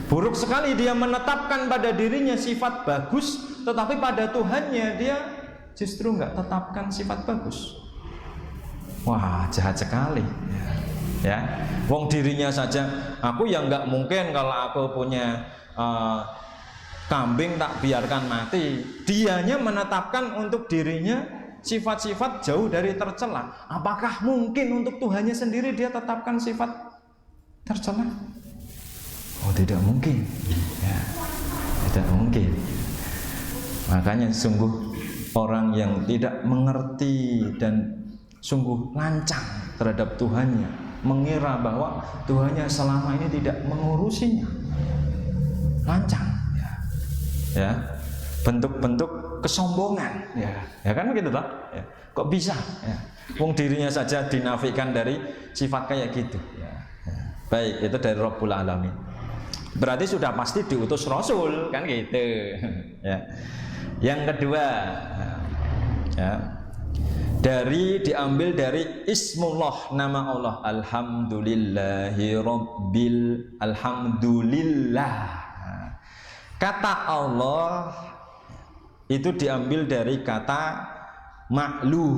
Speaker 1: buruk sekali. Dia menetapkan pada dirinya sifat bagus, tetapi pada Tuhannya dia justru nggak tetapkan sifat bagus. Wah, jahat sekali ya. Wong dirinya saja, aku yang nggak mungkin kalau aku punya kambing tak biarkan mati. Dianya menetapkan untuk dirinya sifat-sifat jauh dari tercela. Apakah mungkin untuk Tuhannya sendiri dia tetapkan sifat tercela? Oh, tidak mungkin ya, tidak mungkin. Makanya sungguh orang yang tidak mengerti dan sungguh lancang terhadap Tuhannya, mengira bahwa Tuhannya selama ini tidak mengurusinya, lancang ya, bentuk-bentuk kesombongan ya kan gitu toh ya. Kok bisa ya, wong dirinya saja dinafikan dari sifat kayak gitu ya. Baik, itu dari Rabbul Alamin, berarti sudah pasti diutus Rasul kan gitu ya. Yang kedua ya, diambil dari Ismullah, nama Allah, Alhamdulillah. Kata Allah itu diambil dari kata ma'lu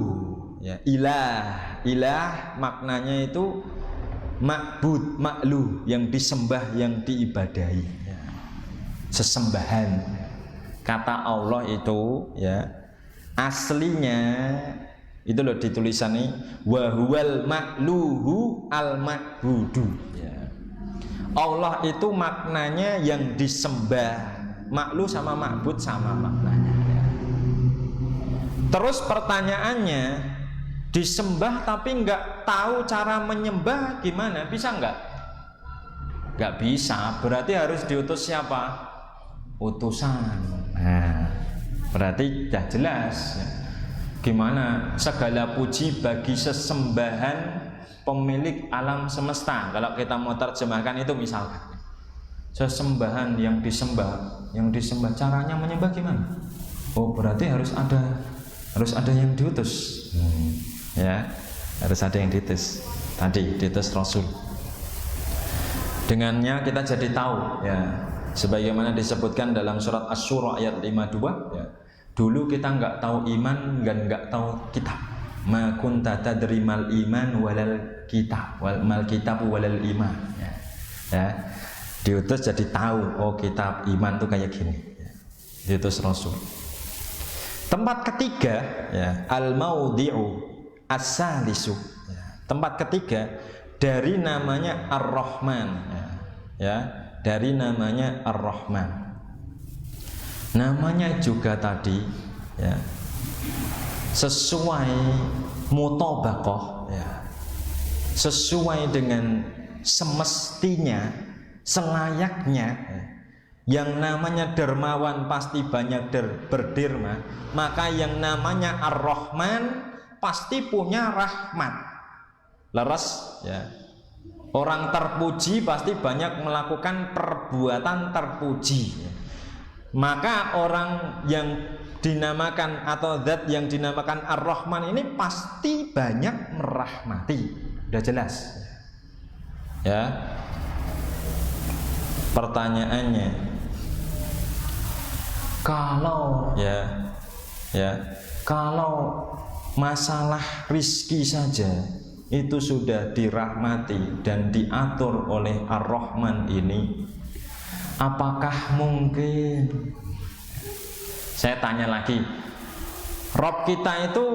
Speaker 1: ya, ilah maknanya itu ma'bud, ma'lu, yang disembah, yang diibadahi ya. Sesembahan. Kata Allah itu ya aslinya itu loh ditulisannya wa huwal ma'luhu al ma'budu ya. Allah itu maknanya yang disembah. Maklu sama ma'bud sama maknanya ya. Terus pertanyaannya, disembah tapi nggak tahu cara menyembah gimana, bisa nggak? Nggak bisa, berarti harus diutus siapa? Utusan. Nah, berarti sudah jelas ya. Gimana segala puji bagi sesembahan pemilik alam semesta. Kalau kita mau terjemahkan itu misalkan sesembahan yang disembah caranya menyembah gimana? Oh berarti harus ada yang diutus ya, harus ada yang diutus. Tadi diutus Rasul. Dengannya kita jadi tahu ya, sebagaimana disebutkan dalam surat Asy-Syura ayat 52 ya. Dulu kita nggak tahu iman dan nggak tahu kitab. Ma kunta tadri mal iman walal kitab mal kitab walal iman ya. Ya. Diutus jadi tahu, oh kitab iman tuh kayak gini ya. Diutus Rasul. Tempat ketiga ya, al-maudhi'u as-salisu ya. Tempat ketiga dari namanya Ar-Rahman ya. Ya, dari namanya Ar-Rahman. Namanya juga tadi ya, sesuai mutabaqah ya, sesuai dengan semestinya, selayaknya ya. Yang namanya dermawan pasti banyak berderma, maka yang namanya Ar-Rahman pasti punya rahmat. Leres ya. Orang terpuji pasti banyak melakukan perbuatan terpuji ya. Maka orang yang dinamakan atau zat yang dinamakan Ar-Rahman ini pasti banyak merahmati. Udah jelas ya. Pertanyaannya, kalau kalau masalah rizki saja itu sudah dirahmati dan diatur oleh Ar-Rahman ini, apakah mungkin, saya tanya lagi, Rob kita itu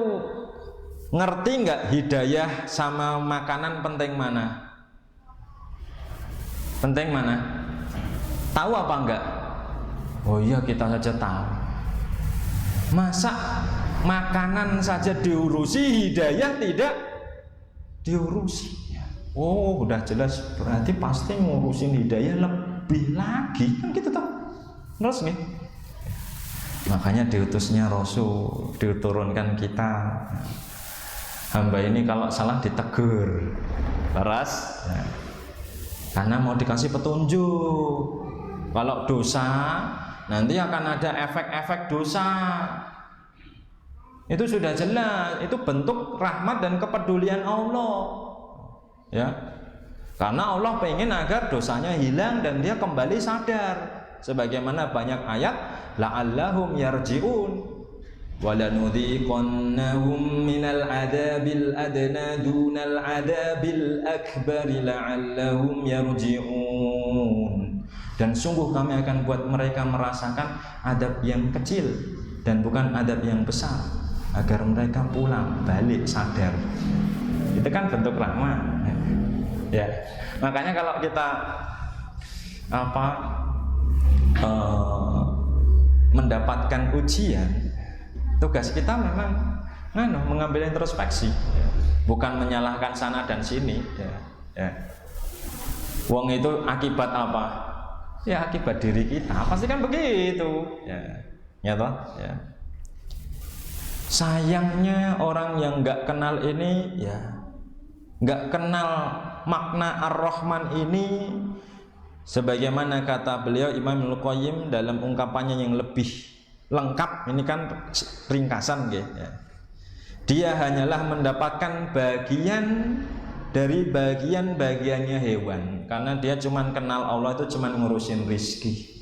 Speaker 1: ngerti nggak hidayah sama makanan penting mana? Penting mana? Tahu apa enggak? Oh iya, kita saja tahu. Masa makanan saja diurusi, hidayah tidak diurusi? Oh, udah jelas, berarti pasti ngurusin hidayah lebih lagi kan gitu toh. Terus nih, makanya diutusnya Rasul, diturunkan kita. Hamba ini kalau salah ditegur, laras ya. Karena mau dikasih petunjuk. Kalau dosa nanti akan ada efek-efek dosa. Itu sudah jelas, itu bentuk rahmat dan kepedulian Allah ya. Karena Allah pengen agar dosanya hilang dan dia kembali sadar. Sebagaimana banyak ayat, la'allahum yarji'un walanudhiqannahum minal adabil adna dunal adabil akbari la'allahum yarji'un. Dan sungguh kami akan buat mereka merasakan adab yang kecil dan bukan adab yang besar, agar mereka pulang balik sadar. Itu kan bentuk rahmat ya. Makanya kalau kita mendapatkan ujian, tugas kita memang mengambil introspeksi ya. Bukan menyalahkan sana dan sini ya. Wong itu akibat apa? Ya akibat diri kita, pasti kan begitu ya toh ya. Sayangnya orang yang nggak kenal ini ya, nggak kenal makna Ar-Rahman ini, sebagaimana kata beliau Imam Al-Qayyim dalam ungkapannya yang lebih lengkap, ini kan ringkasan ya. Dia hanyalah mendapatkan bagian dari bagian-bagiannya hewan, karena dia cuman kenal Allah itu cuman ngurusin rizki.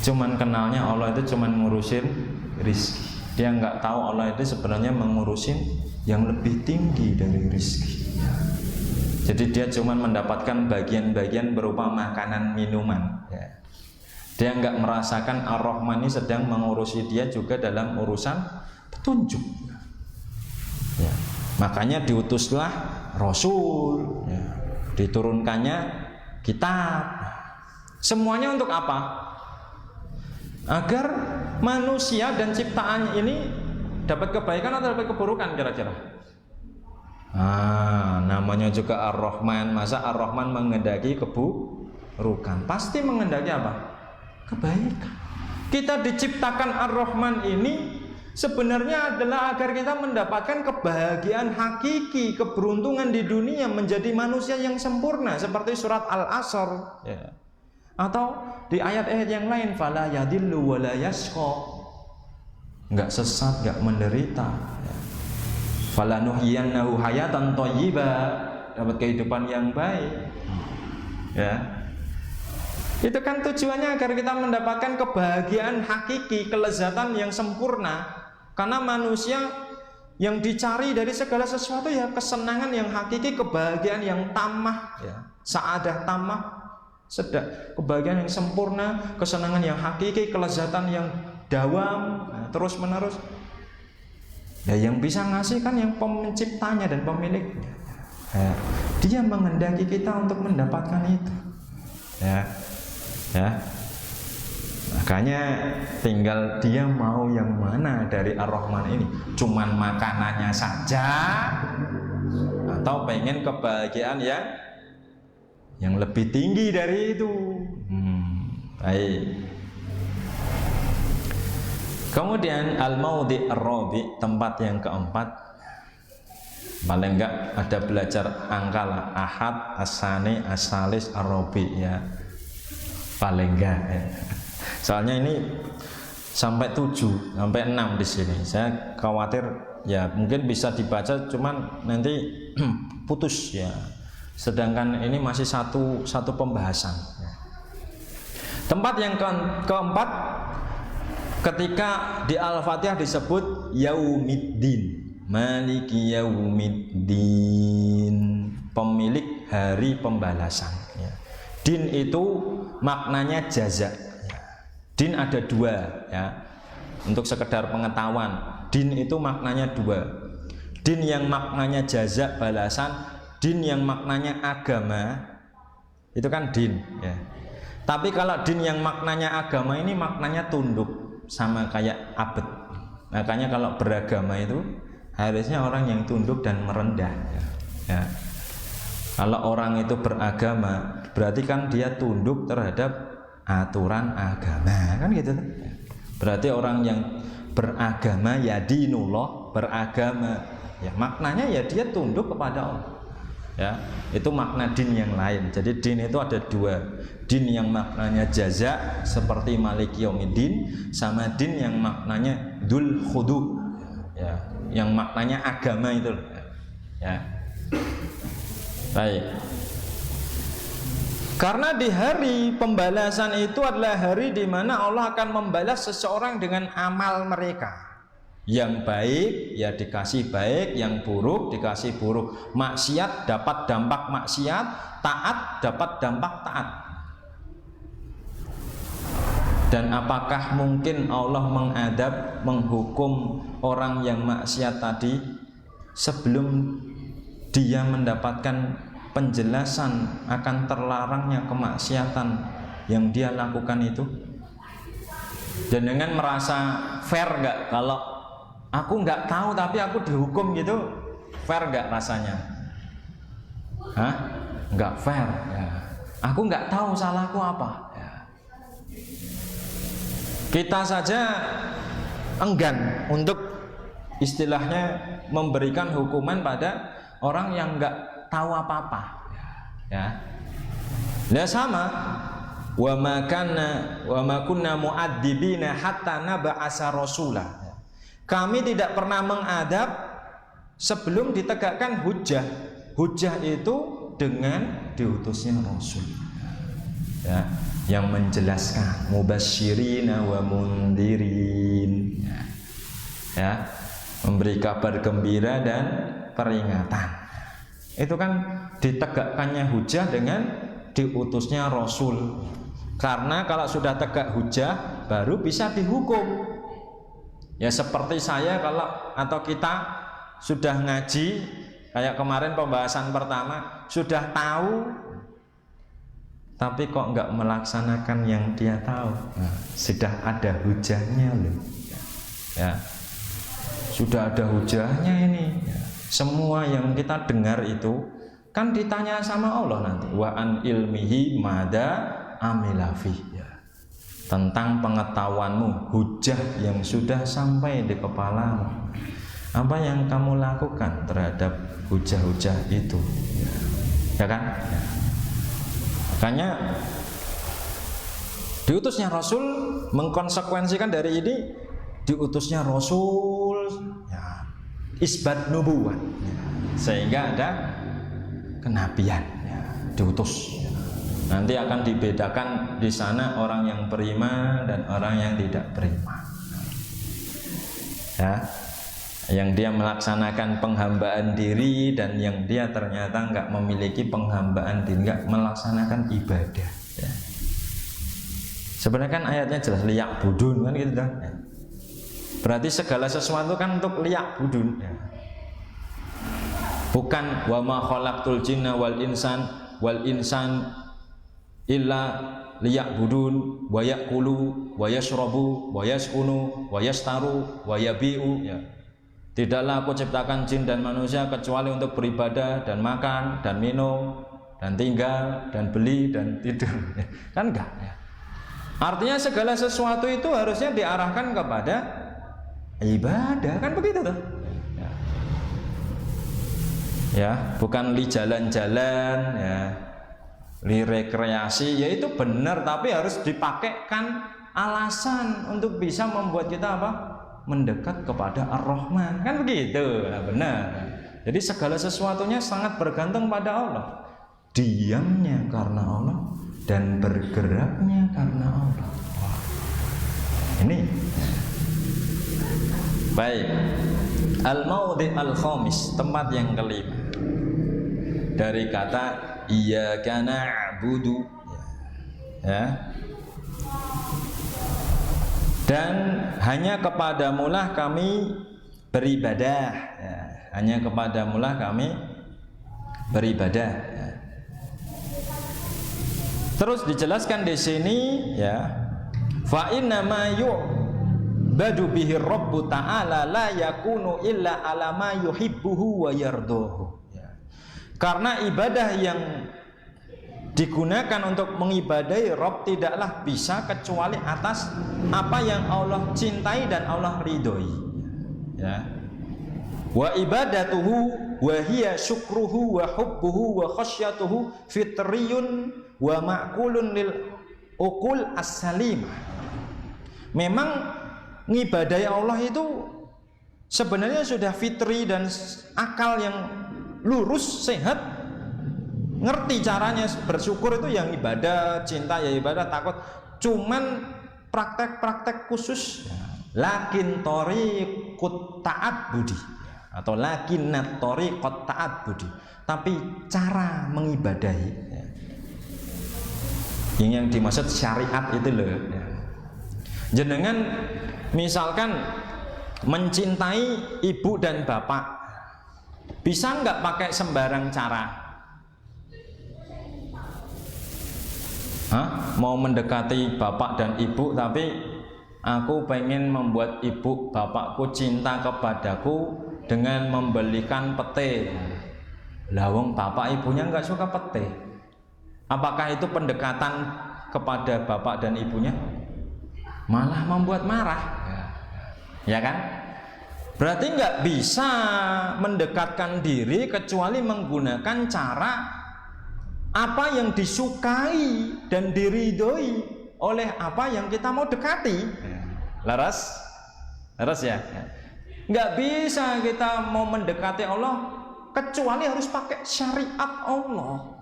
Speaker 1: Cuman kenalnya Allah itu cuman ngurusin rizki. Dia nggak tahu Allah itu sebenarnya mengurusin yang lebih tinggi dari rizki. Jadi dia cuman mendapatkan bagian-bagian berupa makanan minuman ya. Dia nggak merasakan Ar-Rahman ini sedang mengurusi dia juga dalam urusan petunjuk. Ya. Makanya diutuslah Rasul, ya. Diturunkannya kitab. Semuanya untuk apa? Agar manusia dan ciptaan ini dapat kebaikan atau dapat keburukan kira-kira? Namanya juga Ar-Rahman. Masa Ar-Rahman menghendaki keburukan? Pasti menghendaki apa? Kebaikan. Kita diciptakan Ar-Rahman ini sebenarnya adalah agar kita mendapatkan kebahagiaan hakiki, keberuntungan di dunia, menjadi manusia yang sempurna seperti surat Al-Asr, ya. Atau di ayat-ayat yang lain, fala yadillu wala yashqa, enggak sesat, enggak menderita, ya. Fala nuhyiyannahu hayatan thayyibah, dapat kehidupan yang baik, ya. Itu kan tujuannya agar kita mendapatkan kebahagiaan hakiki, kelezatan yang sempurna. Karena manusia yang dicari dari segala sesuatu ya kesenangan yang hakiki, kebahagiaan yang tamah, ya. Sa'adah tamah, kebahagiaan yang sempurna, kesenangan yang hakiki, kelezatan yang dawam, ya, terus menerus. Ya yang bisa ngasih kan yang penciptanya dan pemiliknya. Ya. Dia menghendaki kita untuk mendapatkan itu. Ya. Ya, makanya tinggal dia mau yang mana dari Ar-Rahman ini, cuman makanannya saja atau pengen kebahagiaan yang lebih tinggi dari itu. Baik. Kemudian al-maudhi ar-rabi, tempat yang keempat, paling enggak ada belajar angka lah, ahad, as-sani, as-salis, ar-rabi, ya. Paling enggak, ya. Soalnya ini sampai 7, sampai 6 di sini. Saya khawatir ya mungkin bisa dibaca cuman nanti putus, ya. Sedangkan ini masih satu pembahasan, ya. Tempat yang keempat, ketika di Al-Fatihah disebut Yaumiddin, Maliki Yaumiddin, pemilik hari pembalasan, ya. Din itu maknanya jaza. Din ada 2, ya. Untuk sekedar pengetahuan, din itu maknanya 2. Din yang maknanya jaza, balasan, din yang maknanya agama, itu kan din, ya. Tapi kalau din yang maknanya agama ini maknanya tunduk, sama kayak abad. Makanya kalau beragama itu harusnya orang yang tunduk dan merendah, ya. Kalau orang itu beragama, berarti kan dia tunduk terhadap aturan agama, kan gitu. Berarti orang yang beragama ya dinullah, beragama, ya maknanya ya dia tunduk kepada Allah, ya. Itu makna din yang lain. Jadi din itu ada 2, din yang maknanya jaza seperti Maliki Yaumiddin, sama din yang maknanya dzul khudu, ya, yang maknanya agama itu, ya. Baik. Karena di hari pembalasan itu adalah hari di mana Allah akan membalas seseorang dengan amal mereka. Yang baik ya dikasih baik, yang buruk dikasih buruk. Maksiat dapat dampak maksiat, taat dapat dampak taat. Dan apakah mungkin Allah mengadab, menghukum orang yang maksiat tadi sebelum dia mendapatkan penjelasan akan terlarangnya kemaksiatan yang dia lakukan itu? Dan dengan merasa fair nggak kalau aku nggak tahu tapi aku dihukum gitu, fair nggak rasanya? Hah? Nggak fair, ya. Aku nggak tahu salahku apa, ya. Kita saja enggan untuk istilahnya memberikan hukuman pada orang yang nggak tahu apa-apa, ya. Nah sama, wa ma kunna mu'adzibina hatta nab'asa rasula. Kami tidak pernah mengadab sebelum ditegakkan hujjah. Hujjah itu dengan diutusnya Rasul, ya, yang menjelaskan, mubasyirina wa mundirin, ya, memberi kabar gembira dan peringatan. Itu kan ditegakkannya hujah dengan diutusnya Rasul. Karena kalau sudah tegak hujah baru bisa dihukum. Ya seperti saya atau kita sudah ngaji, kayak kemarin pembahasan pertama, sudah tahu tapi kok nggak melaksanakan yang dia tahu. Nah, sudah ada hujahnya loh. Ya. Sudah ada hujahnya ini. Ya. Semua yang kita dengar itu kan ditanya sama Allah nanti. Wa an ilmihi mada amilafi. Ya. Tentang pengetahuanmu, hujah yang sudah sampai di kepalamu. Apa yang kamu lakukan terhadap hujah-hujah itu? Ya kan? Ya. Makanya diutusnya Rasul mengkonsekuensikan dari ini, diutusnya Rasul ya, isbat nubuwah ya, sehingga ada kenabian ya, diutus ya. Nanti akan dibedakan di sana orang yang beriman dan orang yang tidak beriman ya, yang dia melaksanakan penghambaan diri dan yang dia ternyata nggak memiliki penghambaan diri, nggak melaksanakan ibadah ya. Sebenarnya kan ayatnya jelas liyak budun kan gitu kan ya. Berarti segala sesuatu kan untuk liyak budun ya. Bukan wa ma khalaqtul jinna wal insan illa liyak budun wa yakulu wa yashrabu wa yaskunu wa yastaru wa yabi'u ya. Tidaklah aku ciptakan jin dan manusia kecuali untuk beribadah dan makan dan minum dan tinggal dan beli dan tidur. Kan enggak ya. Artinya segala sesuatu itu harusnya diarahkan kepada ibadah, kan begitu tuh. Ya, bukan li jalan-jalan ya, li rekreasi, ya itu benar, tapi harus dipakaikan alasan untuk bisa membuat kita apa? Mendekat kepada Ar-Rahman, kan begitu. Nah, benar. Jadi segala sesuatunya sangat bergantung pada Allah. Diamnya karena Allah dan bergeraknya karena Allah. Wah. Ini baik. Al-Mawdi' al-Khamis, tempat yang kelima dari kata iyyaka na'budu ya. Dan hanya kepadamulah kami beribadah ya. Hanya kepadamulah kami beribadah ya. Terus dijelaskan di sini ya, fa inna ma yu'badu bihi rabbu ta'ala la yakunu illa ala ma yuhibbuhu wa yardahu ya. Karena ibadah yang digunakan untuk mengibadahi Rabb tidaklah bisa kecuali atas apa yang Allah cintai dan Allah ridhoi ya. Wa ibadatuhu wa hiya syukruhu wa hubbuhu wa khasyatuhu fitriyun wa ma'kulun lil uqul as-salimah. Memang ngibadahi Allah itu sebenarnya sudah fitri dan akal yang lurus, sehat, ngerti caranya bersyukur itu yang ibadah, cinta ya ibadah, takut. Cuman praktek-praktek khusus lakin thoriqut ta'abbudi atau lakinnat thoriqut ta'abbudi, tapi cara mengibadahi ya. Yang dimaksud syariat itu loh ya. Jenengan misalkan mencintai ibu dan bapak, bisa nggak pakai sembarang cara? Mau mendekati bapak dan ibu, tapi aku pengen membuat ibu bapakku cinta kepadaku dengan membelikan pete. Lawang bapak ibunya nggak suka pete. Apakah itu pendekatan kepada bapak dan ibunya? Malah membuat marah, ya kan? Berarti nggak bisa mendekatkan diri kecuali menggunakan cara apa yang disukai dan diridhoi oleh apa yang kita mau dekati. Laras ya. Nggak bisa kita mau mendekati Allah kecuali harus pakai syariat Allah.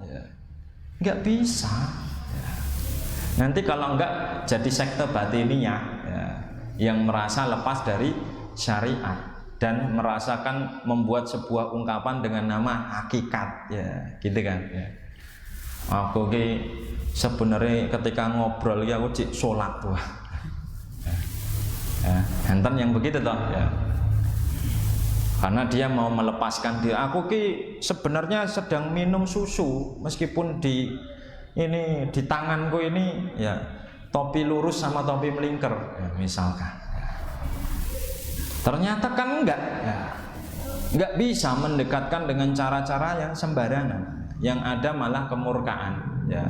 Speaker 1: Nggak bisa. Nanti kalau enggak jadi sekte batiniyah ya, yang merasa lepas dari syariat dan merasakan membuat sebuah ungkapan dengan nama hakikat ya, gitu kan ya. Aku ki sebenarnya ketika ngobrol ya aku cik sholat tuh. Ya, enten yang begitu toh ya. Karena dia mau melepaskan diri. Aku ki sebenarnya sedang minum susu meskipun di tanganku ini ya topi lurus sama topi melingkar ya, misalkan. Ternyata kan enggak ya. Enggak bisa mendekatkan dengan cara-cara yang sembarangan. Yang ada malah kemurkaan ya.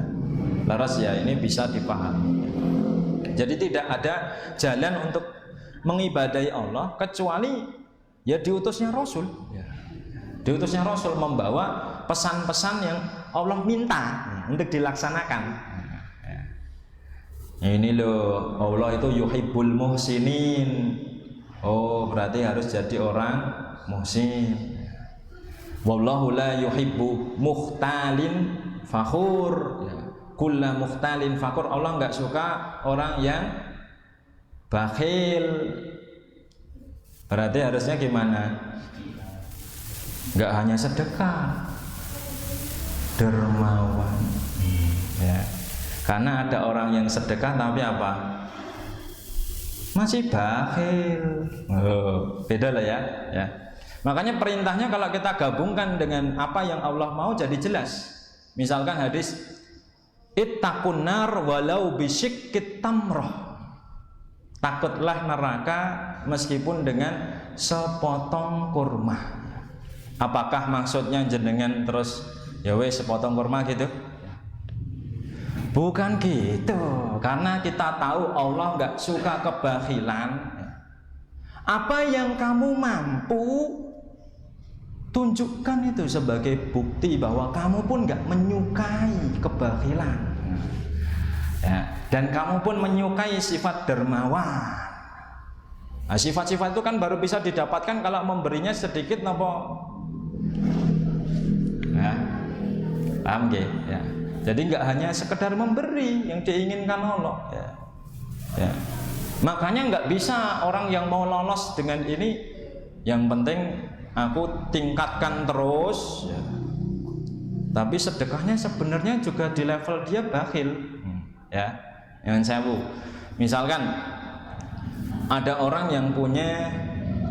Speaker 1: Laras ya ini bisa dipahami. Jadi tidak ada jalan untuk mengibadahi Allah kecuali ya diutusnya Rasul ya. Diutusnya Rasul membawa pesan-pesan yang Allah minta untuk dilaksanakan ya. Ini loh Allah itu yuhibbul muhsinin. Oh berarti harus jadi orang muhsin. Wallahu la yuhibbu mukhtalin fakhur ya. Kulla mukhtalin fakhur. Allah enggak suka orang yang bakhil. Berarti harusnya gimana? Enggak hanya sedekah, dermawan ya. Karena ada orang yang sedekah tapi apa? Masih bakhil. Oh, beda lah ya. Makanya perintahnya kalau kita gabungkan dengan apa yang Allah mau jadi jelas. Misalkan hadis ittaqun nar walau bisyikit tamrah. Takutlah neraka meskipun dengan sepotong kurma. Apakah maksudnya jenengan terus ya wes sepotong kurma gitu? Bukan gitu. Karena kita tahu Allah nggak suka kebakhilan. Apa yang kamu mampu tunjukkan itu sebagai bukti bahwa kamu pun nggak menyukai kebakhilan ya, dan kamu pun menyukai sifat dermawan. Nah, sifat-sifat itu kan baru bisa didapatkan kalau memberinya sedikit nopo ya, paham gak? Ya. Jadi nggak hanya sekedar memberi yang diinginkan Allah ya. Makanya nggak bisa orang yang mau lolos dengan ini yang penting aku tingkatkan terus ya. Tapi sedekahnya sebenarnya juga di level dia bakhil ya. Yang sewu misalkan ada orang yang punya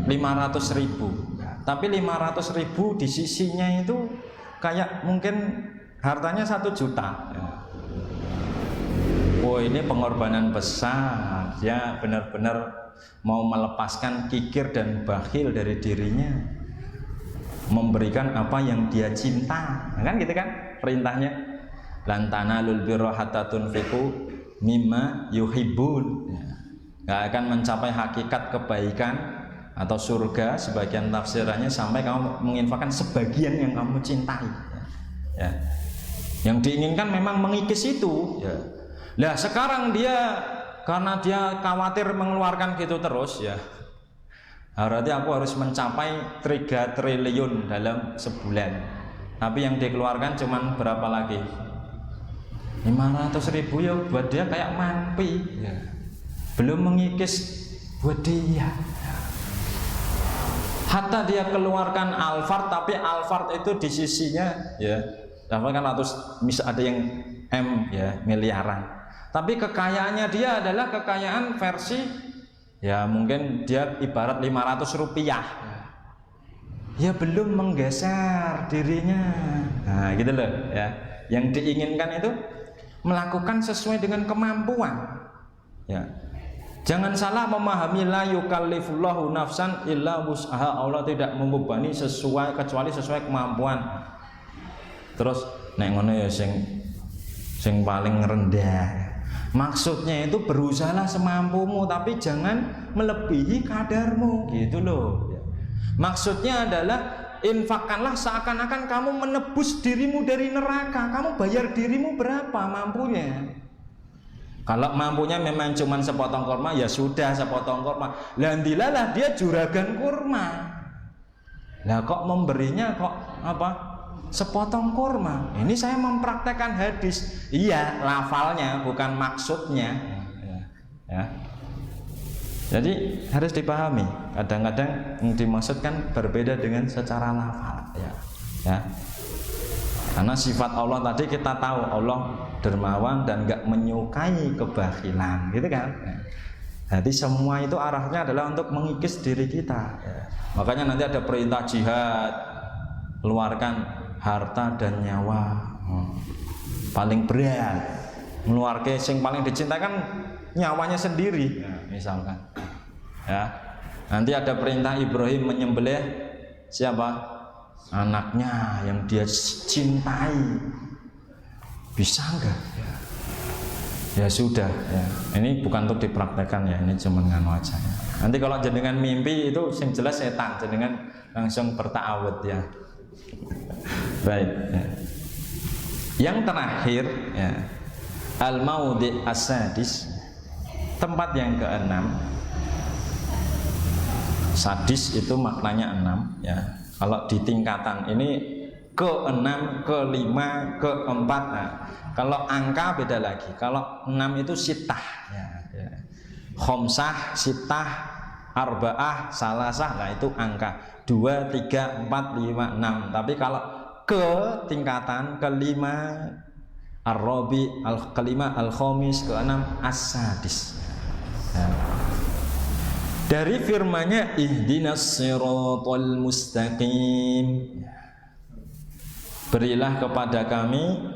Speaker 1: 500.000 tapi 500.000 di sisinya itu kayak mungkin hartanya 1 juta ya. Oh ini pengorbanan besar ya, benar-benar mau melepaskan kikir dan bakhil dari dirinya, memberikan apa yang dia cinta, kan gitu kan perintahnya. Lan tanalul birra hatta tunfiqu mimma yuhibbun. Nggak akan mencapai hakikat kebaikan atau surga sebagian tafsirannya sampai kamu menginfakkan sebagian yang kamu cintai. Ya. Yang diinginkan memang mengikis itu. Ya. Lah sekarang dia karena dia khawatir mengeluarkan gitu terus ya. Berarti aku harus mencapai 3 triliun dalam sebulan. Tapi yang dikeluarkan cuman berapa lagi? 500.000 ya buat dia kayak mampi ya. Belum mengikis buat dia. Hatta dia keluarkan Alphard tapi Alphard itu di sisinya ya. Alphard kan ada yang M ya, miliaran. Tapi kekayaannya dia adalah kekayaan versi ya mungkin dia ibarat 500 rupiah ya belum menggeser dirinya. Nah gitu loh ya. Yang diinginkan itu melakukan sesuai dengan kemampuan ya. Jangan salah memahami la yukallifullahu nafsan illa wus'aha. Allah tidak membebani kecuali sesuai kemampuan. Terus nek ngono ya sing paling rendah. Maksudnya itu berusahalah semampumu tapi jangan melebihi kadarmu gitu loh. Maksudnya adalah infakkanlah seakan-akan kamu menebus dirimu dari neraka. Kamu bayar dirimu berapa mampunya. Kalau mampunya memang cuma sepotong kurma ya sudah sepotong kurma. Landilalah dia juragan kurma. Lah kok memberinya kok apa? Sepotong kurma. Ini saya mempraktekkan hadis. Iya, lafalnya bukan maksudnya. Ya. Jadi harus dipahami. Kadang-kadang yang dimaksudkan berbeda dengan secara lafal. Ya. Karena sifat Allah tadi kita tahu Allah dermawan dan nggak menyukai kebakhilan, gitu kan? Jadi semua itu arahnya adalah untuk mengikis diri kita. Makanya nanti ada perintah jihad, keluarkan harta dan nyawa. Paling berat, mengeluarkan yang paling dicintai kan nyawanya sendiri, misalkan. Ya, nanti ada perintah Ibrahim menyembelih siapa? Anaknya yang dia cintai. Bisa enggak? Ya sudah ya. Ini bukan untuk dipraktekkan ya, ini cuma nganu aja ya. Nanti kalau jenengan mimpi itu yang jelas setan, jenengan langsung berta'awud ya. Baik ya. Yang terakhir ya, al-maudi as-sadis, tempat yang keenam. Sadis itu maknanya 6 ya. Kalau di tingkatan ini ke-6, ke-5, ke-4. Nah, kalau angka beda lagi. Kalau 6 itu sitah ya, ya. Khomsah, sitah, arba'ah, salasah. Nah itu angka 2, 3, 4, 5, 6. Tapi kalau ke tingkatan ke-5 ar-rabi, ke-5 al-khomis, ke-6 as-sadis ya. Dari firman-Nya ihdinas siratal mustaqim, berilah kepada kami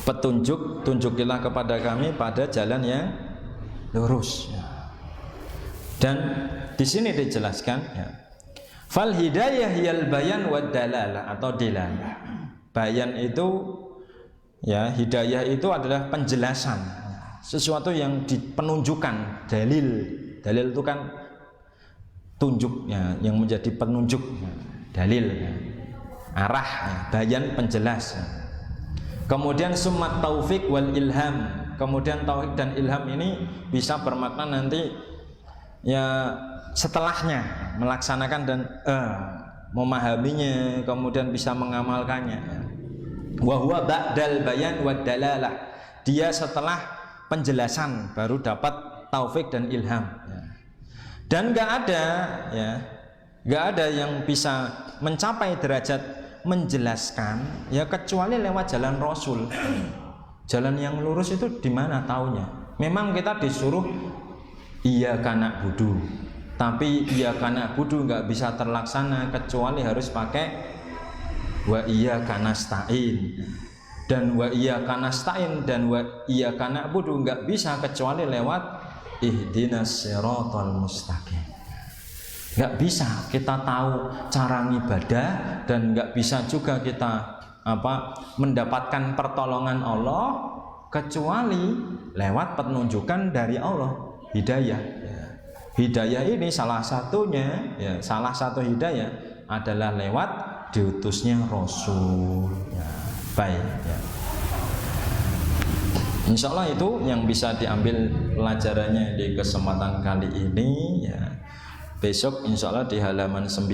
Speaker 1: petunjuk, tunjukilah kepada kami pada jalan yang lurus ya. Dan di sini dijelaskan ya, fal hidayah yal bayan wad dalalah atau dilalah. Bayan itu ya, hidayah itu adalah penjelasan, sesuatu yang penunjukan, dalil. Dalil itu kan tunjuk ya, yang menjadi penunjuk ya, dalil ya, arah ya, bayan penjelas ya. Kemudian summat taufik wal ilham, kemudian taufik dan ilham ini bisa bermakna nanti ya setelahnya melaksanakan dan memahaminya, kemudian bisa mengamalkannya ya. Wa huwa ba'dal bayan wad dalalah, dia setelah penjelasan baru dapat taufik dan ilham ya. Dan nggak ada ya, nggak ada yang bisa mencapai derajat menjelaskan ya kecuali lewat jalan Rasul. Jalan yang lurus itu di mana taunya? Memang kita disuruh iyyaka na'budu, tapi iyyaka na'budu nggak bisa terlaksana kecuali harus pakai wa iyyaka nasta'in. Dan wa iyyaka nasta'in dan wa iyyaka na'budu nggak bisa kecuali lewat ihdinas siratal mustaqim. Nggak bisa kita tahu cara ibadah dan nggak bisa juga kita mendapatkan pertolongan Allah kecuali lewat penunjukan dari Allah, hidayah. Hidayah ini salah satunya ya, salah satu hidayah adalah lewat diutusnya Rasul ya. Baik ya. Insya Allah itu yang bisa diambil pelajarannya di kesempatan kali ini ya. Besok insya Allah di halaman 9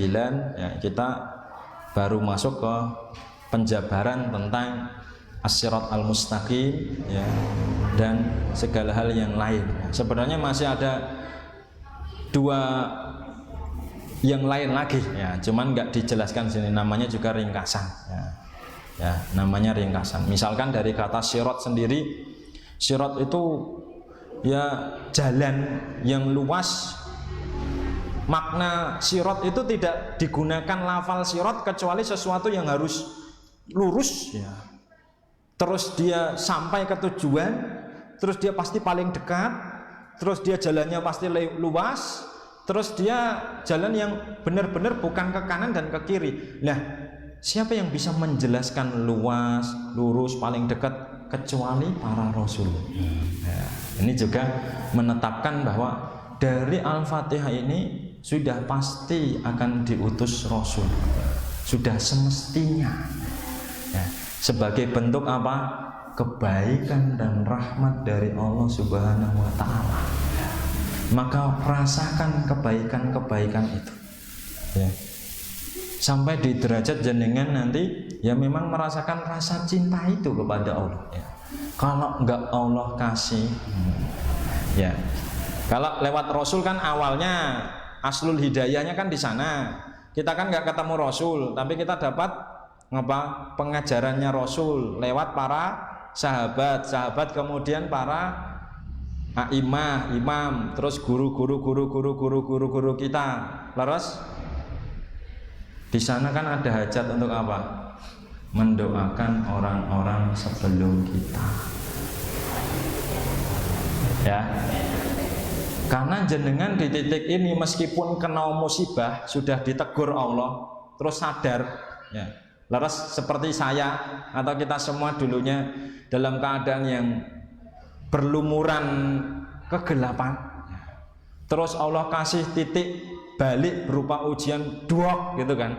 Speaker 1: ya, kita baru masuk ke penjabaran tentang as-sirat al-mustaqim ya, dan segala hal yang lain. Sebenarnya masih ada 2 yang lain lagi ya, cuman nggak dijelaskan sini, namanya juga ringkasan ya. Ya, namanya ringkasan. Misalkan dari kata sirat sendiri, sirat itu ya jalan yang luas. Makna sirat itu tidak digunakan lafal sirat kecuali sesuatu yang harus lurus ya. Terus dia sampai ke tujuan, terus dia pasti paling dekat, terus dia jalannya pasti luas, terus dia jalan yang benar-benar bukan ke kanan dan ke kiri. Nah, siapa yang bisa menjelaskan luas, lurus, paling dekat kecuali para rasul. Ya, ini juga menetapkan bahwa dari Al-Fatihah ini sudah pasti akan diutus rasul. Sudah semestinya. Ya, sebagai bentuk apa? Kebaikan dan rahmat dari Allah Subhanahu wa taala. Maka rasakan kebaikan-kebaikan itu. Ya. Sampai di derajat jenengan nanti ya memang merasakan rasa cinta itu kepada Allah ya. Kalau enggak Allah kasih ya, kalau lewat Rasul kan awalnya aslul hidayahnya kan di sana. Kita kan enggak ketemu Rasul, tapi kita dapat pengajarannya Rasul lewat para sahabat, kemudian para imam, terus guru kita. Laras di sana kan ada hajat untuk apa? Mendoakan orang-orang sebelum kita. Ya. Karena jenengan di titik ini meskipun kena musibah, sudah ditegur Allah, terus sadar, ya. Laras seperti saya atau kita semua dulunya dalam keadaan yang berlumuran kegelapan, terus Allah kasih titik balik berupa ujian duok gitu kan.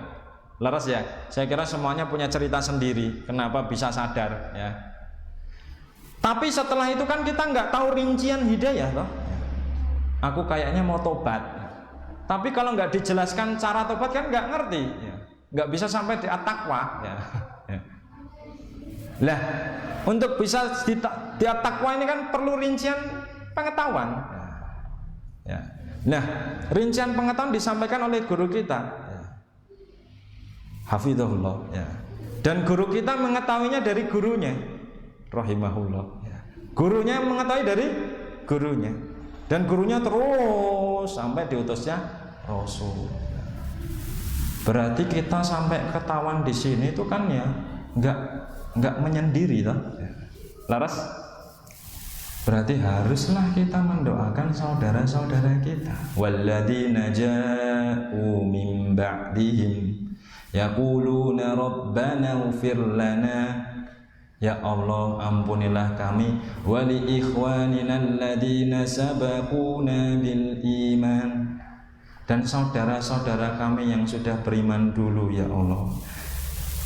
Speaker 1: Laras ya, saya kira semuanya punya cerita sendiri kenapa bisa sadar ya. Tapi setelah itu kan kita nggak tahu rincian hidayah toh. Aku kayaknya mau tobat, tapi kalau nggak dijelaskan cara tobat kan nggak ngerti ya. Nggak bisa sampai di at-taqwa ya. Lah, untuk bisa di at-taqwa ini kan perlu rincian pengetahuan ya. Nah, rincian pengetahuan disampaikan oleh guru kita ya. Hafizahullah ya. Dan guru kita mengetahuinya dari gurunya rahimahullah ya. Gurunya mengetahui dari gurunya, dan gurunya terus sampai diutusnya Rasul. Berarti kita sampai ketahuan di sini itu kan ya nggak menyendiri toh. Laras. Berarti haruslah kita mendoakan saudara-saudara kita. Walladzina ja'u min ba'dihim yaquluna rabbana ighfir lana. Ya Allah, ampunilah kami wa li ikhwanina alladzina sabaquna bil iman, dan saudara-saudara kami yang sudah beriman dulu. Ya Allah,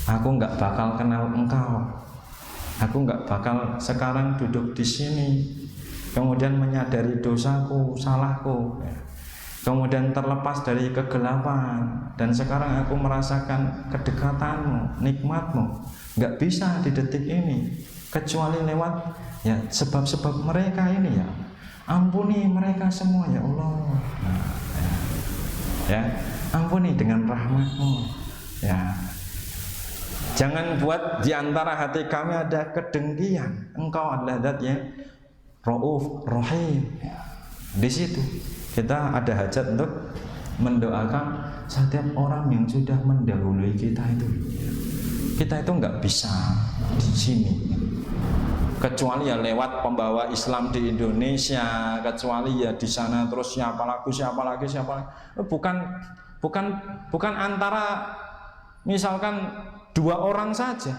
Speaker 1: aku nggak bakal kenal Engkau, aku nggak bakal sekarang duduk di sini kemudian menyadari dosaku, salahku, kemudian terlepas dari kegelapan, dan sekarang aku merasakan kedekatanmu, nikmatmu. Nggak bisa di detik ini kecuali lewat ya sebab-sebab mereka ini ya. Ampuni mereka semua ya Allah. Nah, ya, ampuni dengan rahmat-Mu ya. Jangan buat di antara hati kami ada kedengkian. Engkau adalah zat yang Rauf Rahim ya. Di situ kita ada hajat untuk mendoakan setiap orang yang sudah mendahului kita itu. Kita itu nggak bisa di sini kecuali ya lewat pembawa Islam di Indonesia, kecuali ya di sana terus siapa lagi. Bukan antara misalkan 2 orang saja.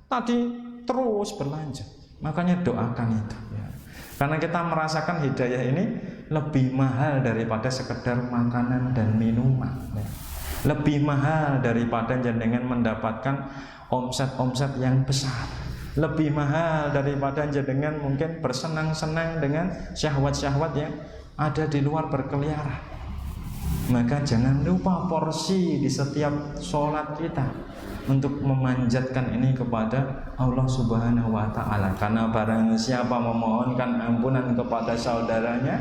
Speaker 1: Tadi terus berlanjut. Makanya doakan itu ya. Karena kita merasakan hidayah ini lebih mahal daripada sekedar makanan dan minuman ya. Lebih mahal daripada jenengan mendapatkan omset yang besar, lebih mahal daripada jenengan mungkin bersenang-senang dengan syahwat-syahwat yang ada di luar berkeliaran. Maka jangan lupa porsi di setiap sholat kita untuk memanjatkan ini kepada Allah Subhanahu wa Ta'ala. Karena barang siapa memohonkan ampunan kepada saudaranya,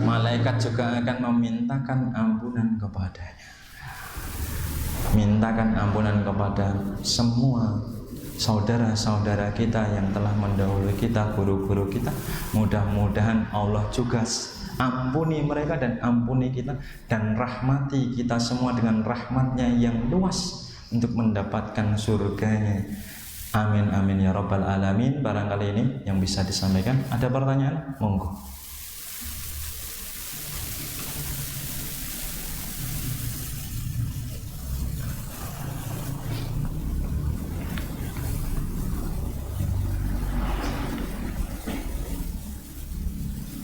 Speaker 1: malaikat juga akan memintakan ampunan kepadanya. Mintakan ampunan kepada semua saudara-saudara kita yang telah mendahului kita, guru-guru kita. Mudah-mudahan Allah juga ampuni mereka dan ampuni kita, dan rahmati kita semua dengan rahmatnya yang luas untuk mendapatkan surganya. Amin amin ya rabbal alamin. Barangkali ini yang bisa disampaikan. Ada pertanyaan? Monggo.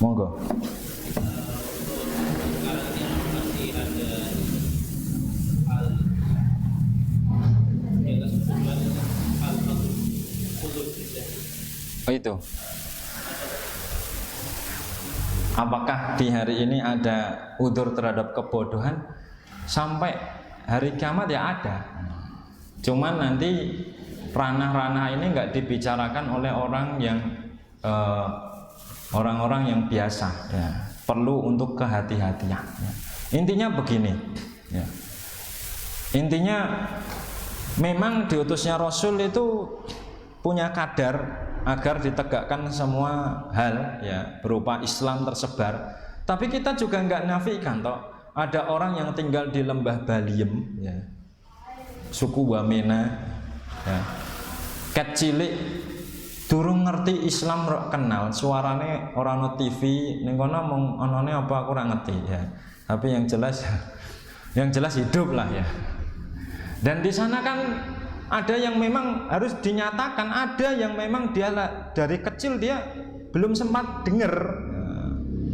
Speaker 1: Monggo. Oh itu. Apakah di hari ini ada udzur terhadap kebodohan? Sampai hari kiamat ya ada. Cuman nanti ranah-ranah ini nggak dibicarakan oleh orang yang orang-orang yang biasa ya. Perlu untuk kehati-hatian ya. Intinya begini ya. Intinya memang diutusnya Rasul itu punya kadar agar ditegakkan semua hal ya berupa Islam tersebar. Tapi kita juga nggak nafikan toh ada orang yang tinggal di lembah Baliem ya, suku Wamena ya, ket cilik durung ngerti Islam rok kenal suarane orang no TV ning kono mung onone apa aku ora ngerti ya. Tapi yang jelas hidup lah ya. Dan di sana kan ada yang memang harus dinyatakan, ada yang memang dia dari kecil dia belum sempat dengar.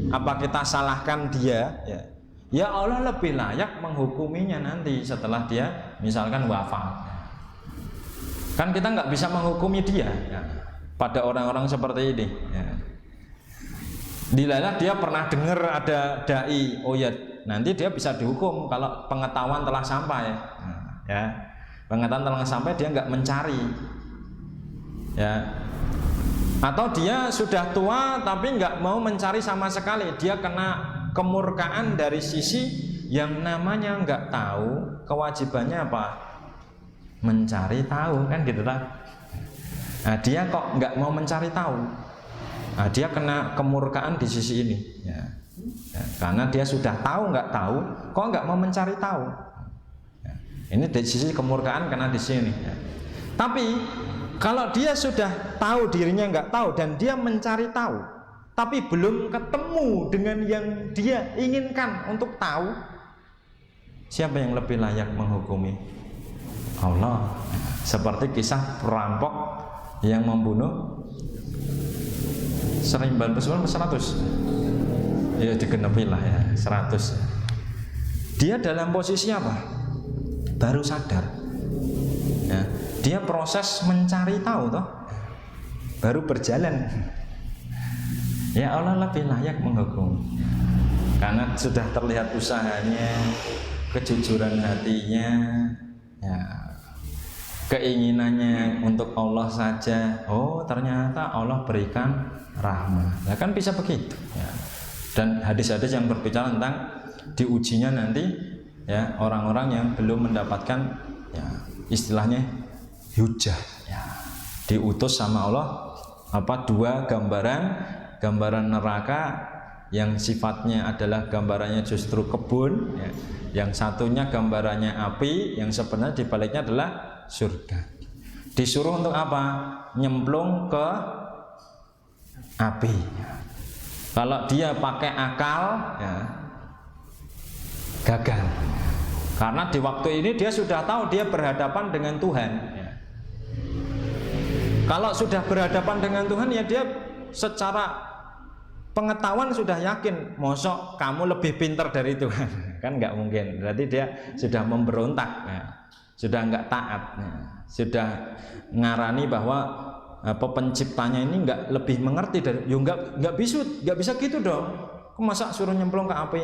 Speaker 1: Apa kita salahkan dia? Ya Allah lebih layak menghukuminya nanti setelah dia misalkan wafat. Kan kita nggak bisa menghukumi dia ya, pada orang-orang seperti ini. Ya. Dilalah dia pernah dengar ada dai, oh ya nanti dia bisa dihukum kalau pengetahuan telah sampai. Ya, pengetahuan telah sampai dia nggak mencari. Ya. Atau dia sudah tua tapi nggak mau mencari sama sekali, dia kena kemurkaan dari sisi yang namanya nggak tahu kewajibannya apa, mencari tahu kan gitu lah. Nah, dia kok nggak mau mencari tahu, nah, dia kena kemurkaan di sisi ini ya. Ya, karena dia sudah tahu nggak tahu, kok nggak mau mencari tahu ya. Ini dari sisi kemurkaan karena di sini ya. Tapi kalau dia sudah tahu dirinya nggak tahu dan dia mencari tahu, tapi belum ketemu dengan yang dia inginkan untuk tahu, siapa yang lebih layak menghukumi? Allah. Seperti kisah perampok yang membunuh 100 ya digenepi lah ya 100. Dia dalam posisi apa? Baru sadar ya. Dia proses mencari tahu toh, baru berjalan. Ya Allah lebih layak menghukum karena sudah terlihat usahanya, kejujuran hatinya ya, keinginannya untuk Allah saja. Oh ternyata Allah berikan rahmat. Nah, kan bisa begitu ya. Dan hadis-hadis yang berbicara tentang diujinya nanti ya orang-orang yang belum mendapatkan ya istilahnya hujah ya, diutus sama Allah apa dua gambaran neraka yang sifatnya adalah gambarannya justru kebun ya. Yang satunya gambarannya api, yang sebenarnya dibaliknya adalah surga. Disuruh untuk apa? Nyemplung ke api ya. Kalau dia pakai akal ya gagal, karena di waktu ini dia sudah tahu dia berhadapan dengan Tuhan ya. Kalau sudah berhadapan dengan Tuhan ya dia secara pengetahuan sudah yakin, mosok kamu lebih pintar dari Tuhan kan nggak mungkin. Berarti dia sudah memberontak ya. Sudah nggak taat ya. Sudah ngarani bahwa penciptanya ini nggak lebih mengerti dari ya nggak bisa gitu dong. Kok masa suruh nyemplung ke api?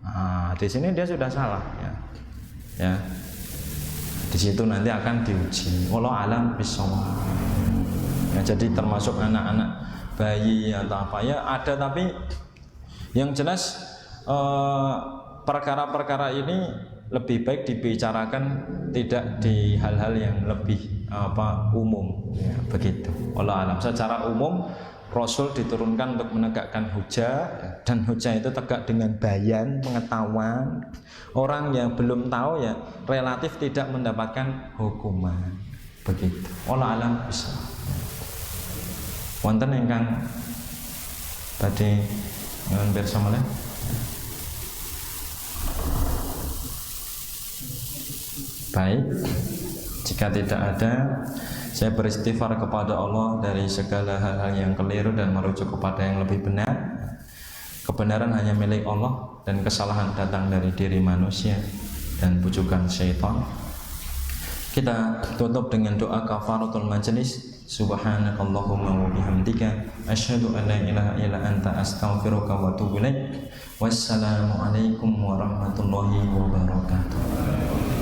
Speaker 1: Nah, di sini dia sudah salah ya. Ya. Di situ nanti akan diuji. Wallahu alam bishawab. Ya, jadi termasuk anak-anak bayi atau apa ya ada, tapi yang jelas perkara-perkara ini lebih baik dibicarakan tidak di hal-hal yang lebih umum ya, begitu. Wallahu alam. Secara umum Rasul diturunkan untuk menegakkan hujah, dan hujah itu tegak dengan bayan, pengetahuan. Orang yang belum tahu ya relatif tidak mendapatkan hukuman, begitu. Wallahu alam bisa. Wonten ingkang badhe nyuwun pirsa malih. Baik, jika tidak ada, saya beristighfar kepada Allah dari segala hal-hal yang keliru dan merujuk kepada yang lebih benar. Kebenaran hanya milik Allah dan kesalahan datang dari diri manusia dan bujukan syaitan. Kita tutup dengan doa kafaratul majelis. Subhanakallahumma wa bihamdika asyhadu an la ilaha illa anta astaghfiruka wa atubu ilaik. Wassalamu alaikum warahmatullahi wabarakatuh.